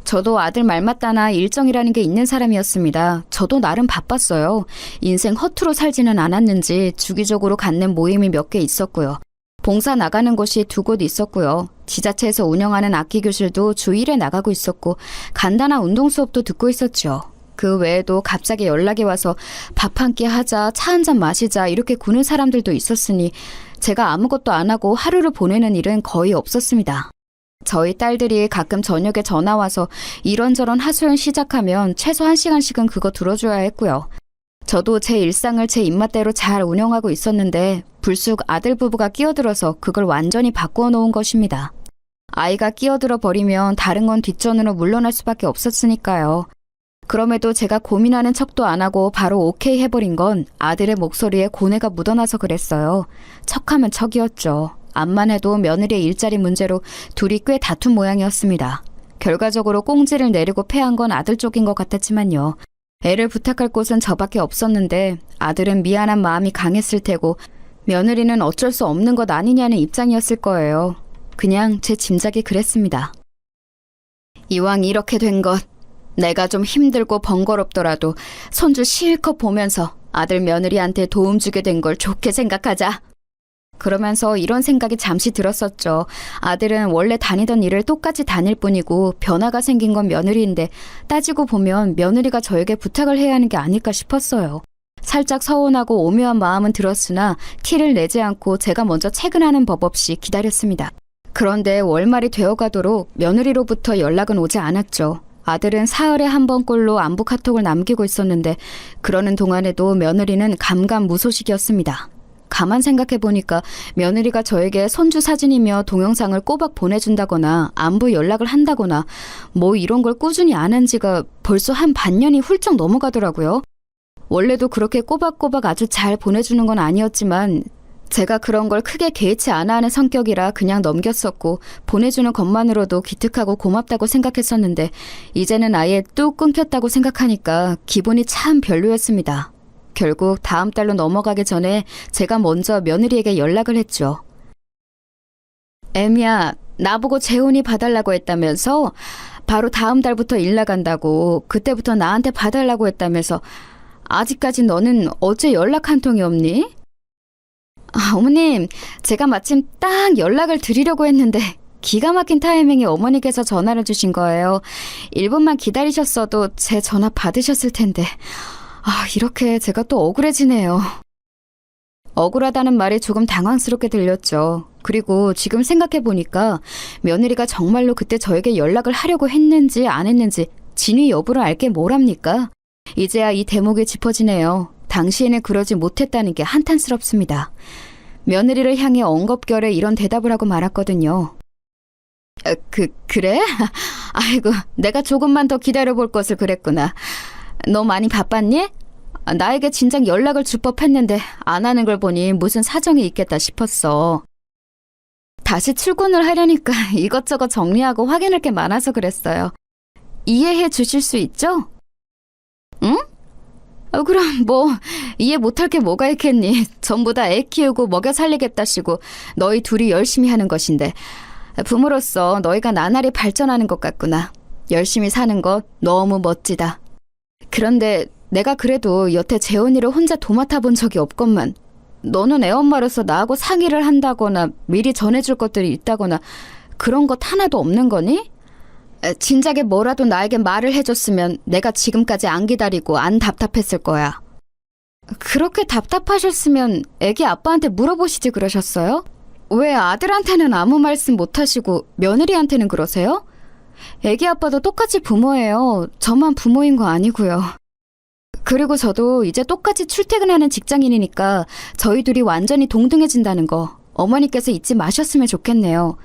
저도 아들 말 맞다나 일정이라는 게 있는 사람이었습니다. 저도 나름 바빴어요. 인생 허투루 살지는 않았는지 주기적으로 갖는 모임이 몇 개 있었고요. 봉사 나가는 곳이 2곳 있었고요. 지자체에서 운영하는 악기교실도 주 1회 나가고 있었고 간단한 운동 수업도 듣고 있었죠. 그 외에도 갑자기 연락이 와서 밥 한 끼 하자, 차 한 잔 마시자 이렇게 구는 사람들도 있었으니 제가 아무것도 안 하고 하루를 보내는 일은 거의 없었습니다. 저희 딸들이 가끔 저녁에 전화 와서 이런저런 하소연 시작하면 최소 1시간씩은 그거 들어줘야 했고요. 저도 제 일상을 제 입맛대로 잘 운영하고 있었는데 불쑥 아들 부부가 끼어들어서 그걸 완전히 바꾸어 놓은 것입니다. 아이가 끼어들어 버리면 다른 건 뒷전으로 물러날 수밖에 없었으니까요. 그럼에도 제가 고민하는 척도 안 하고 바로 오케이 해버린 건 아들의 목소리에 고뇌가 묻어나서 그랬어요. 척하면 척이었죠. 암만 해도 며느리의 일자리 문제로 둘이 꽤 다툰 모양이었습니다. 결과적으로 꽁지를 내리고 패한 건 아들 쪽인 것 같았지만요. 애를 부탁할 곳은 저밖에 없었는데 아들은 미안한 마음이 강했을 테고 며느리는 어쩔 수 없는 것 아니냐는 입장이었을 거예요. 그냥 제 짐작이 그랬습니다. 이왕 이렇게 된 것, 내가 좀 힘들고 번거롭더라도 손주 실컷 보면서 아들 며느리한테 도움 주게 된 걸 좋게 생각하자. 그러면서 이런 생각이 잠시 들었었죠. 아들은 원래 다니던 일을 똑같이 다닐 뿐이고 변화가 생긴 건 며느리인데 따지고 보면 며느리가 저에게 부탁을 해야 하는 게 아닐까 싶었어요. 살짝 서운하고 오묘한 마음은 들었으나 티를 내지 않고 제가 먼저 퇴근하는 법 없이 기다렸습니다. 그런데 월말이 되어가도록 며느리로부터 연락은 오지 않았죠. 아들은 사흘에 한 번꼴로 안부 카톡을 남기고 있었는데 그러는 동안에도 며느리는 감감무소식이었습니다. 가만 생각해보니까 며느리가 저에게 손주 사진이며 동영상을 꼬박 보내준다거나 안부 연락을 한다거나 뭐 이런 걸 꾸준히 안 한 지가 벌써 한 반년이 훌쩍 넘어가더라고요. 원래도 그렇게 꼬박꼬박 아주 잘 보내주는 건 아니었지만 제가 그런 걸 크게 개의치 않아 하는 성격이라 그냥 넘겼었고 보내주는 것만으로도 기특하고 고맙다고 생각했었는데 이제는 아예 뚝 끊겼다고 생각하니까 기분이 참 별로였습니다. 결국 다음 달로 넘어가기 전에 제가 먼저 며느리에게 연락을 했죠. 애미야, 나보고 재혼이 봐달라고 했다면서? 바로 다음 달부터 일 나간다고 그때부터 나한테 봐달라고 했다면서 아직까지 너는 어째 연락 한 통이 없니? 어머님, 제가 마침 딱 연락을 드리려고 했는데 기가 막힌 타이밍에 어머니께서 전화를 주신 거예요. 1분만 기다리셨어도 제 전화 받으셨을 텐데. 이렇게 제가 또 억울해지네요. 억울하다는 말이 조금 당황스럽게 들렸죠. 그리고 지금 생각해보니까 며느리가 정말로 그때 저에게 연락을 하려고 했는지 안 했는지 진위 여부를 알게 뭘합니까? 이제야 이 대목이 짚어지네요. 당시에는 그러지 못했다는 게 한탄스럽습니다. 며느리를 향해 엉겁결에 이런 대답을 하고 말았거든요. 그래? 아이고, 내가 조금만 더 기다려볼 것을 그랬구나. 너 많이 바빴니? 나에게 진작 연락을 줄 법했는데 안 하는 걸 보니 무슨 사정이 있겠다 싶었어. 다시 출근을 하려니까 이것저것 정리하고 확인할 게 많아서 그랬어요. 이해해 주실 수 있죠? 응? 그럼 뭐 이해 못할 게 뭐가 있겠니? 전부 다 애 키우고 먹여 살리겠다시고 너희 둘이 열심히 하는 것인데 부모로서 너희가 나날이 발전하는 것 같구나. 열심히 사는 것 너무 멋지다. 그런데 내가 그래도 여태 재혼이를 혼자 도맡아 본 적이 없건만 너는 애엄마로서 나하고 상의를 한다거나 미리 전해줄 것들이 있다거나 그런 것 하나도 없는 거니? 진작에 뭐라도 나에게 말을 해줬으면 내가 지금까지 안 기다리고 안 답답했을 거야. 그렇게 답답하셨으면 애기 아빠한테 물어보시지 그러셨어요? 왜 아들한테는 아무 말씀 못하시고 며느리한테는 그러세요? 애기 아빠도 똑같이 부모예요. 저만 부모인 거 아니고요. 그리고 저도 이제 똑같이 출퇴근하는 직장인이니까 저희 둘이 완전히 동등해진다는 거 어머니께서 잊지 마셨으면 좋겠네요.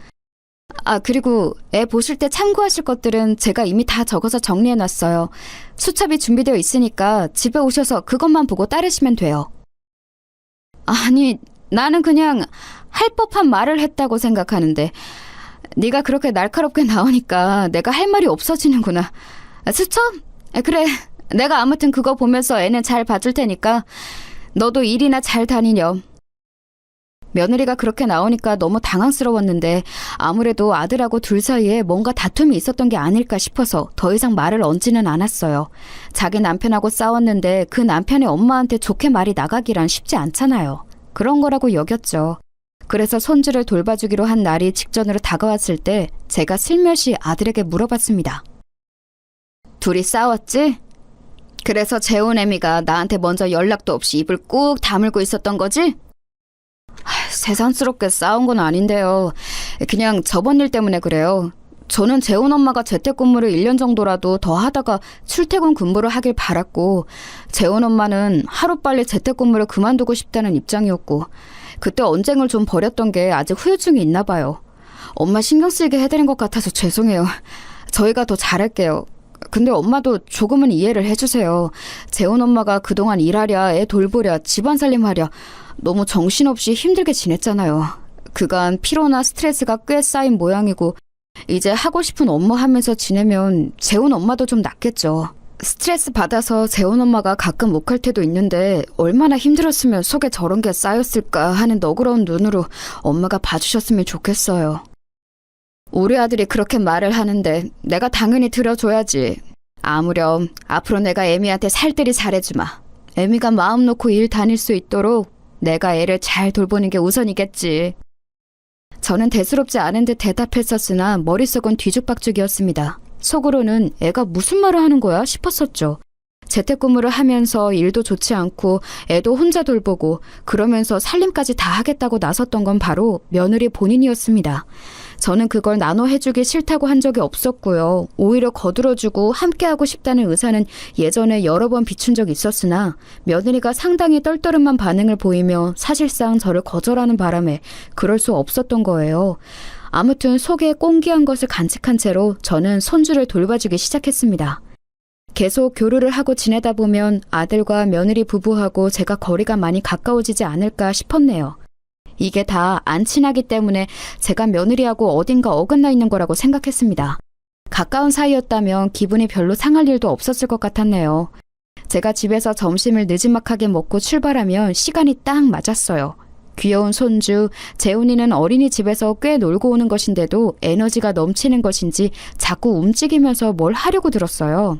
그리고 애 보실 때 참고하실 것들은 제가 이미 다 적어서 정리해놨어요. 수첩이 준비되어 있으니까 집에 오셔서 그것만 보고 따르시면 돼요. 아니, 나는 그냥 할 법한 말을 했다고 생각하는데 네가 그렇게 날카롭게 나오니까 내가 할 말이 없어지는구나. 수첩? 그래, 내가 아무튼 그거 보면서 애는 잘 봐줄 테니까 너도 일이나 잘 다니렴. 며느리가 그렇게 나오니까 너무 당황스러웠는데 아무래도 아들하고 둘 사이에 뭔가 다툼이 있었던 게 아닐까 싶어서 더 이상 말을 얹지는 않았어요. 자기 남편하고 싸웠는데 그 남편의 엄마한테 좋게 말이 나가기란 쉽지 않잖아요. 그런 거라고 여겼죠. 그래서 손주를 돌봐주기로 한 날이 직전으로 다가왔을 때 제가 슬며시 아들에게 물어봤습니다. 둘이 싸웠지? 그래서 재혼 애미가 나한테 먼저 연락도 없이 입을 꾹 다물고 있었던 거지? 새삼스럽게 싸운 건 아닌데요. 그냥 저번 일 때문에 그래요. 저는 재혼 엄마가 재택근무를 1년 정도라도 더 하다가 출퇴근 근무를 하길 바랐고 재혼 엄마는 하루빨리 재택근무를 그만두고 싶다는 입장이었고 그때 언쟁을 좀 벌였던 게 아직 후유증이 있나 봐요. 엄마 신경 쓰이게 해드린 것 같아서 죄송해요. 저희가 더 잘할게요. 근데 엄마도 조금은 이해를 해주세요. 재혼 엄마가 그동안 일하랴, 애 돌보랴, 집안 살림하랴 너무 정신없이 힘들게 지냈잖아요. 그간 피로나 스트레스가 꽤 쌓인 모양이고 이제 하고 싶은 업무 하면서 지내면 재혼 엄마도 좀 낫겠죠. 스트레스 받아서 재혼 엄마가 가끔 욱할 때도 있는데 얼마나 힘들었으면 속에 저런 게 쌓였을까 하는 너그러운 눈으로 엄마가 봐주셨으면 좋겠어요. 우리 아들이 그렇게 말을 하는데 내가 당연히 들어줘야지. 아무렴 앞으로 내가 애미한테 살뜰히 잘해주마. 애미가 마음 놓고 일 다닐 수 있도록 내가 애를 잘 돌보는 게 우선이겠지. 저는 대수롭지 않은 듯 대답했었으나 머릿속은 뒤죽박죽이었습니다. 속으로는 애가 무슨 말을 하는 거야 싶었었죠. 재택근무를 하면서 일도 좋지 않고 애도 혼자 돌보고 그러면서 살림까지 다 하겠다고 나섰던 건 바로 며느리 본인이었습니다. 저는 그걸 나눠 해주기 싫다고 한 적이 없었고요. 오히려 거들어주고 함께하고 싶다는 의사는 예전에 여러 번 비춘 적이 있었으나 며느리가 상당히 떨떠름한 반응을 보이며 사실상 저를 거절하는 바람에 그럴 수 없었던 거예요. 아무튼 속에 꽁기한 것을 간직한 채로 저는 손주를 돌봐주기 시작했습니다. 계속 교류를 하고 지내다 보면 아들과 며느리 부부하고 제가 거리가 많이 가까워지지 않을까 싶었네요. 이게 다 안 친하기 때문에 제가 며느리하고 어딘가 어긋나 있는 거라고 생각했습니다. 가까운 사이였다면 기분이 별로 상할 일도 없었을 것 같았네요. 제가 집에서 점심을 느지막하게 먹고 출발하면 시간이 딱 맞았어요. 귀여운 손주, 재훈이는 어린이집에서 꽤 놀고 오는 것인데도 에너지가 넘치는 것인지 자꾸 움직이면서 뭘 하려고 들었어요.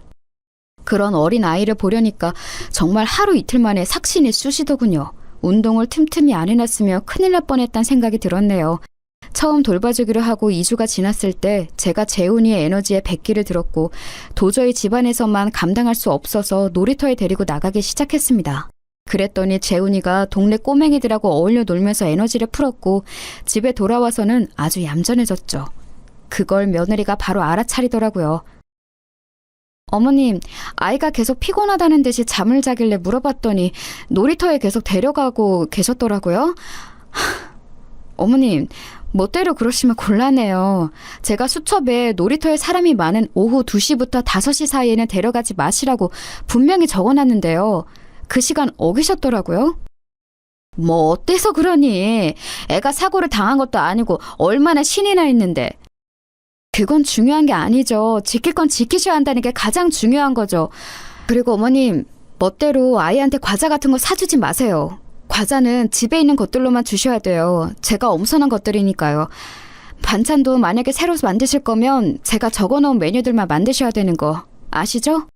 그런 어린 아이를 보려니까 정말 하루 이틀 만에 삭신이 쑤시더군요. 운동을 틈틈이 안 해놨으면 큰일 날 뻔했단 생각이 들었네요. 처음 돌봐주기로 하고 2주가 지났을 때 제가 재훈이의 에너지에 백기를 들었고 도저히 집안에서만 감당할 수 없어서 놀이터에 데리고 나가기 시작했습니다. 그랬더니 재훈이가 동네 꼬맹이들하고 어울려 놀면서 에너지를 풀었고 집에 돌아와서는 아주 얌전해졌죠. 그걸 며느리가 바로 알아차리더라고요. 어머님, 아이가 계속 피곤하다는 듯이 잠을 자길래 물어봤더니 놀이터에 계속 데려가고 계셨더라고요. 어머님, 멋대로 그러시면 곤란해요. 제가 수첩에 놀이터에 사람이 많은 오후 2시부터 5시 사이에는 데려가지 마시라고 분명히 적어놨는데요. 그 시간 어기셨더라고요. 뭐 어때서 그러니? 애가 사고를 당한 것도 아니고 얼마나 신이 나 있는데. 그건 중요한 게 아니죠. 지킬 건 지키셔야 한다는 게 가장 중요한 거죠. 그리고 어머님, 멋대로 아이한테 과자 같은 거 사주지 마세요. 과자는 집에 있는 것들로만 주셔야 돼요. 제가 엄선한 것들이니까요. 반찬도 만약에 새로 만드실 거면 제가 적어놓은 메뉴들만 만드셔야 되는 거 아시죠?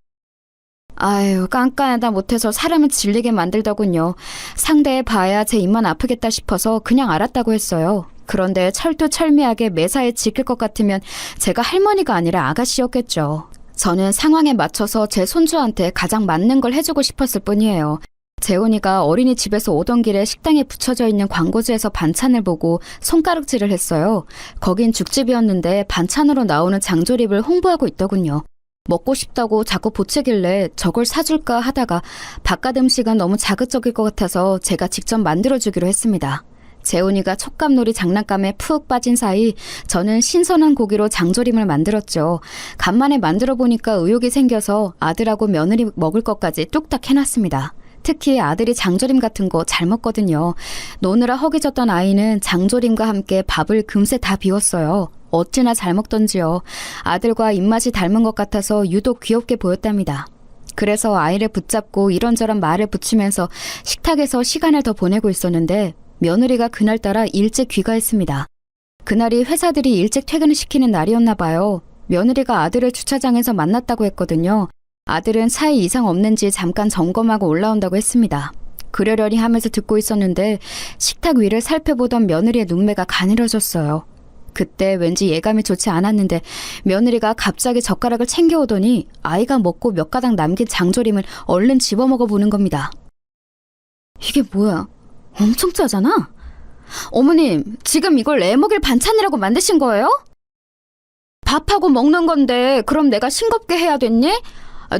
아유, 깐깐하다 못해서 사람을 질리게 만들더군요. 상대해 봐야 제 입만 아프겠다 싶어서 그냥 알았다고 했어요. 그런데 철두철미하게 매사에 지킬 것 같으면 제가 할머니가 아니라 아가씨였겠죠. 저는 상황에 맞춰서 제 손주한테 가장 맞는 걸 해주고 싶었을 뿐이에요. 재훈이가 어린이집에서 오던 길에 식당에 붙여져 있는 광고지에서 반찬을 보고 손가락질을 했어요. 거긴 죽집이었는데 반찬으로 나오는 장조림을 홍보하고 있더군요. 먹고 싶다고 자꾸 보채길래 저걸 사줄까 하다가 바깥 음식은 너무 자극적일 것 같아서 제가 직접 만들어주기로 했습니다. 재훈이가 촉감놀이 장난감에 푹 빠진 사이 저는 신선한 고기로 장조림을 만들었죠. 간만에 만들어 보니까 의욕이 생겨서 아들하고 며느리 먹을 것까지 뚝딱 해놨습니다. 특히 아들이 장조림 같은 거 잘 먹거든요. 노느라 허기졌던 아이는 장조림과 함께 밥을 금세 다 비웠어요. 어찌나 잘 먹던지요. 아들과 입맛이 닮은 것 같아서 유독 귀엽게 보였답니다. 그래서 아이를 붙잡고 이런저런 말을 붙이면서 식탁에서 시간을 더 보내고 있었는데 며느리가 그날따라 일찍 귀가했습니다. 그날이 회사들이 일찍 퇴근을 시키는 날이었나 봐요. 며느리가 아들을 주차장에서 만났다고 했거든요. 아들은 차에 이상 없는지 잠깐 점검하고 올라온다고 했습니다. 그러려니 하면서 듣고 있었는데 식탁 위를 살펴보던 며느리의 눈매가 가늘어졌어요. 그때 왠지 예감이 좋지 않았는데 며느리가 갑자기 젓가락을 챙겨오더니 아이가 먹고 몇 가닥 남긴 장조림을 얼른 집어먹어 보는 겁니다. 이게 뭐야? 엄청 짜잖아? 어머님, 지금 이걸 애 먹일 반찬이라고 만드신 거예요? 밥하고 먹는 건데 그럼 내가 싱겁게 해야 됐니?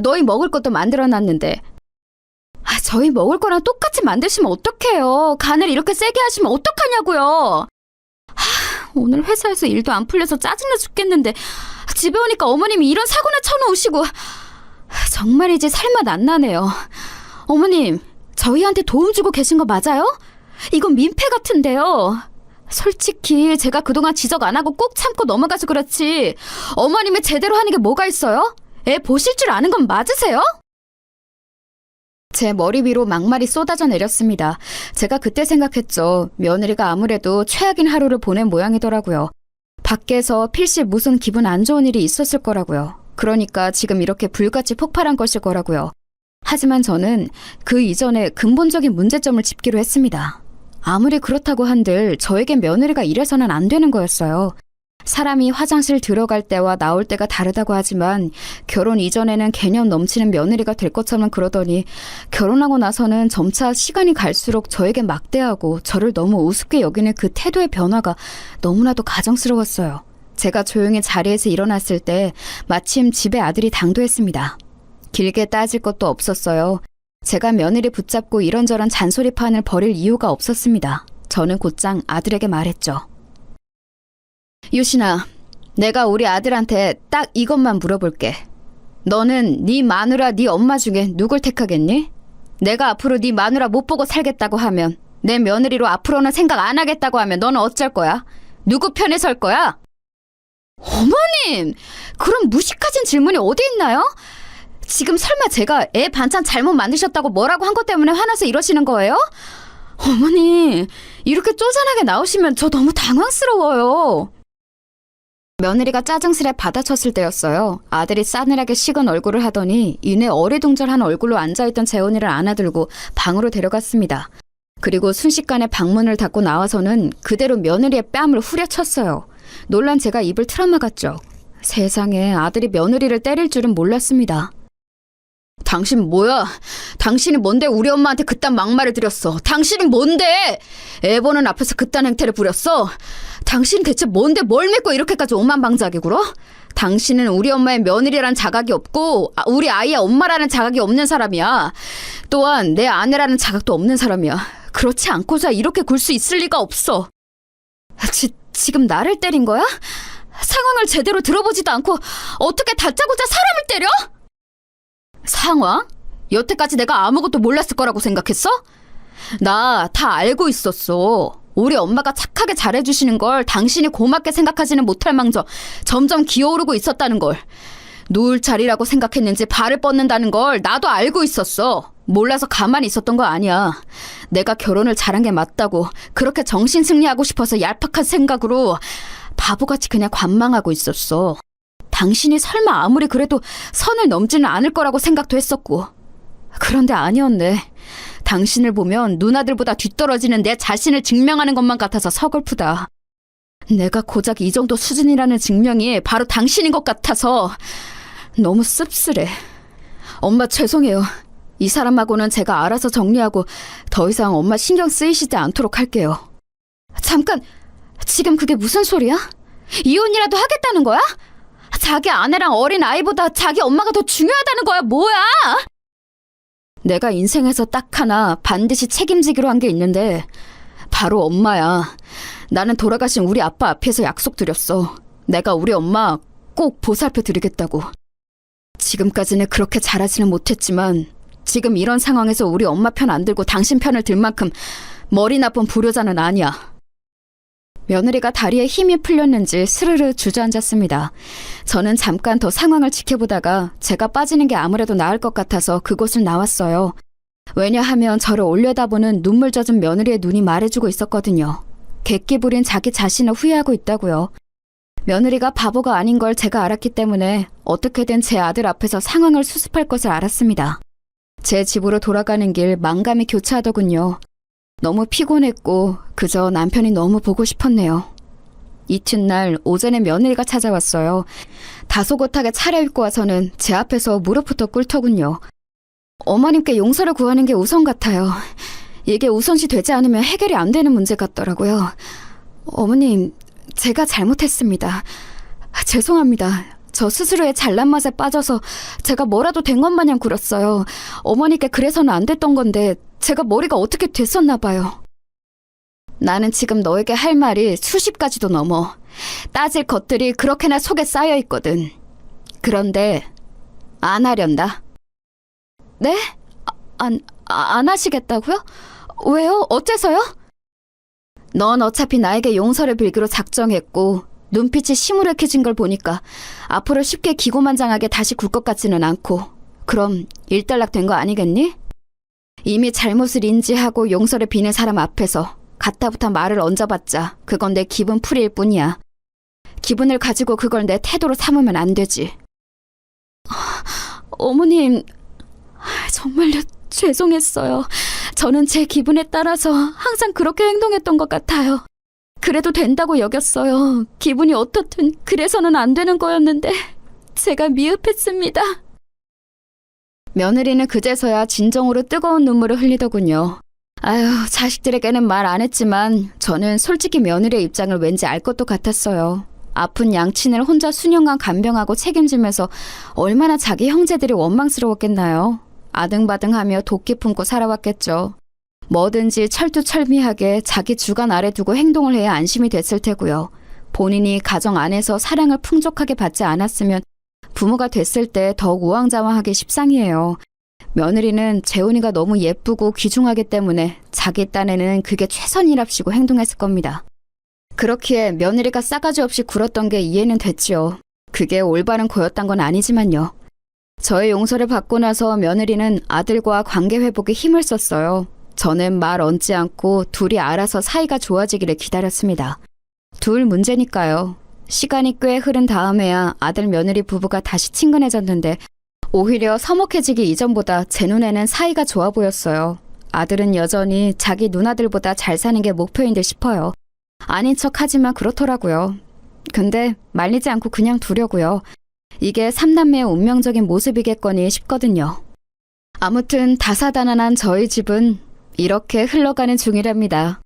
너희 먹을 것도 만들어놨는데. 저희 먹을 거랑 똑같이 만드시면 어떡해요? 간을 이렇게 세게 하시면 어떡하냐고요? 오늘 회사에서 일도 안 풀려서 짜증나 죽겠는데 집에 오니까 어머님이 이런 사고나 쳐놓으시고 정말이지 살맛 안 나네요. 어머님, 저희한테 도움 주고 계신 거 맞아요? 이건 민폐 같은데요. 솔직히 제가 그동안 지적 안 하고 꾹 참고 넘어가서 그렇지 어머님이 제대로 하는 게 뭐가 있어요? 애 보실 줄 아는 건 맞으세요? 제 머리 위로 막말이 쏟아져 내렸습니다. 제가 그때 생각했죠. 며느리가 아무래도 최악인 하루를 보낸 모양이더라고요. 밖에서 필시 무슨 기분 안 좋은 일이 있었을 거라고요. 그러니까 지금 이렇게 불같이 폭발한 것일 거라고요. 하지만 저는 그 이전에 근본적인 문제점을 짚기로 했습니다. 아무리 그렇다고 한들 저에겐 며느리가 이래서는 안 되는 거였어요. 사람이 화장실 들어갈 때와 나올 때가 다르다고 하지만 결혼 이전에는 개념 넘치는 며느리가 될 것처럼 그러더니 결혼하고 나서는 점차 시간이 갈수록 저에게 막대하고 저를 너무 우습게 여기는 그 태도의 변화가 너무나도 가정스러웠어요. 제가 조용히 자리에서 일어났을 때 마침 집에 아들이 당도했습니다. 길게 따질 것도 없었어요. 제가 며느리 붙잡고 이런저런 잔소리판을 벌일 이유가 없었습니다. 저는 곧장 아들에게 말했죠. 유신아, 내가 우리 아들한테 딱 이것만 물어볼게. 너는 네 마누라 네 엄마 중에 누굴 택하겠니? 내가 앞으로 네 마누라 못 보고 살겠다고 하면, 내 며느리로 앞으로는 생각 안 하겠다고 하면 너는 어쩔 거야? 누구 편에 설 거야? 어머님, 그런 무식하진 질문이 어디 있나요? 지금 설마 제가 애 반찬 잘못 만드셨다고 뭐라고 한 것 때문에 화나서 이러시는 거예요? 어머니, 이렇게 쪼잔하게 나오시면 저 너무 당황스러워요. 며느리가 짜증스레 받아쳤을 때였어요. 아들이 싸늘하게 식은 얼굴을 하더니 이내 어리둥절한 얼굴로 앉아있던 재원이를 안아들고 방으로 데려갔습니다. 그리고 순식간에 방문을 닫고 나와서는 그대로 며느리의 뺨을 후려쳤어요. 놀란 제가 입을 틀어막았죠. 세상에, 아들이 며느리를 때릴 줄은 몰랐습니다. 당신 뭐야? 당신이 뭔데 우리 엄마한테 그딴 막말을 들였어? 당신이 뭔데? 애 보는 앞에서 그딴 행태를 부렸어? 당신 대체 뭔데 뭘 믿고 이렇게까지 오만방자하게 굴어? 당신은 우리 엄마의 며느리라는 자각이 없고 우리 아이의 엄마라는 자각이 없는 사람이야. 또한 내 아내라는 자각도 없는 사람이야. 그렇지 않고서 이렇게 굴 수 있을 리가 없어. 지금 나를 때린 거야? 상황을 제대로 들어보지도 않고 어떻게 다짜고짜 사람을 때려? 상황? 여태까지 내가 아무것도 몰랐을 거라고 생각했어? 나 다 알고 있었어. 우리 엄마가 착하게 잘해주시는 걸 당신이 고맙게 생각하지는 못할 망정 점점 기어오르고 있었다는 걸. 누울 자리라고 생각했는지 발을 뻗는다는 걸 나도 알고 있었어. 몰라서 가만히 있었던 거 아니야. 내가 결혼을 잘한 게 맞다고 그렇게 정신승리하고 싶어서 얄팍한 생각으로 바보같이 그냥 관망하고 있었어. 당신이 설마 아무리 그래도 선을 넘지는 않을 거라고 생각도 했었고. 그런데 아니었네. 당신을 보면 누나들보다 뒤떨어지는 내 자신을 증명하는 것만 같아서 서글프다. 내가 고작 이 정도 수준이라는 증명이 바로 당신인 것 같아서 너무 씁쓸해. 엄마 죄송해요. 이 사람하고는 제가 알아서 정리하고 더 이상 엄마 신경 쓰이시지 않도록 할게요. 잠깐, 지금 그게 무슨 소리야? 이혼이라도 하겠다는 거야? 자기 아내랑 어린 아이보다 자기 엄마가 더 중요하다는 거야, 뭐야? 내가 인생에서 딱 하나 반드시 책임지기로 한 게 있는데 바로 엄마야. 나는 돌아가신 우리 아빠 앞에서 약속드렸어. 내가 우리 엄마 꼭 보살펴 드리겠다고. 지금까지는 그렇게 잘하지는 못했지만 지금 이런 상황에서 우리 엄마 편 안 들고 당신 편을 들 만큼 머리 나쁜 불효자는 아니야. 며느리가 다리에 힘이 풀렸는지 스르르 주저앉았습니다. 저는 잠깐 더 상황을 지켜보다가 제가 빠지는 게 아무래도 나을 것 같아서 그곳을 나왔어요. 왜냐하면 저를 올려다보는 눈물 젖은 며느리의 눈이 말해주고 있었거든요. 객기 부린 자기 자신을 후회하고 있다고요. 며느리가 바보가 아닌 걸 제가 알았기 때문에 어떻게든 제 아들 앞에서 상황을 수습할 것을 알았습니다. 제 집으로 돌아가는 길 만감이 교차하더군요. 너무 피곤했고 그저 남편이 너무 보고 싶었네요. 이튿날 오전에 며느리가 찾아왔어요. 다소곳하게 차려입고 와서는 제 앞에서 무릎부터 꿇더군요. 어머님께 용서를 구하는 게 우선 같아요. 이게 우선시 되지 않으면 해결이 안 되는 문제 같더라고요. 어머님, 제가 잘못했습니다. 죄송합니다. 저 스스로의 잘난 맛에 빠져서 제가 뭐라도 된 것 마냥 굴었어요. 어머니께 그래서는 안 됐던 건데 제가 머리가 어떻게 됐었나 봐요. 나는 지금 너에게 할 말이 수십 가지도 넘어. 따질 것들이 그렇게나 속에 쌓여 있거든. 그런데 안 하련다. 네? 안 하시겠다고요? 왜요? 어째서요? 넌 어차피 나에게 용서를 빌기로 작정했고 눈빛이 시무룩해진 걸 보니까 앞으로 쉽게 기고만장하게 다시 굴 것 같지는 않고, 그럼 일단락된 거 아니겠니? 이미 잘못을 인지하고 용서를 비는 사람 앞에서 가타부터 말을 얹어봤자 그건 내 기분 풀이일 뿐이야. 기분을 가지고 그걸 내 태도로 삼으면 안 되지. 어머님, 정말요 죄송했어요. 저는 제 기분에 따라서 항상 그렇게 행동했던 것 같아요. 그래도 된다고 여겼어요. 기분이 어떻든 그래서는 안 되는 거였는데 제가 미흡했습니다. 며느리는 그제서야 진정으로 뜨거운 눈물을 흘리더군요. 아유, 자식들에게는 말 안 했지만 저는 솔직히 며느리의 입장을 왠지 알 것도 같았어요. 아픈 양친을 혼자 수년간 간병하고 책임지면서 얼마나 자기 형제들이 원망스러웠겠나요. 아등바등하며 도끼 품고 살아왔겠죠. 뭐든지 철두철미하게 자기 주관 아래 두고 행동을 해야 안심이 됐을 테고요. 본인이 가정 안에서 사랑을 풍족하게 받지 않았으면 부모가 됐을 때 더욱 우왕좌왕하기 십상이에요. 며느리는 재훈이가 너무 예쁘고 귀중하기 때문에 자기 딴에는 그게 최선이랍시고 행동했을 겁니다. 그렇기에 며느리가 싸가지 없이 굴었던 게 이해는 됐지요. 그게 올바른 거였단 건 아니지만요. 저의 용서를 받고 나서 며느리는 아들과 관계 회복에 힘을 썼어요. 저는 말 얹지 않고 둘이 알아서 사이가 좋아지기를 기다렸습니다. 둘 문제니까요. 시간이 꽤 흐른 다음에야 아들 며느리 부부가 다시 친근해졌는데 오히려 서먹해지기 이전보다 제 눈에는 사이가 좋아 보였어요. 아들은 여전히 자기 누나들보다 잘 사는 게 목표인 듯 싶어요. 아닌 척 하지만 그렇더라고요. 근데 말리지 않고 그냥 두려고요. 이게 삼남매의 운명적인 모습이겠거니 싶거든요. 아무튼 다사다난한 저희 집은 이렇게 흘러가는 중이랍니다.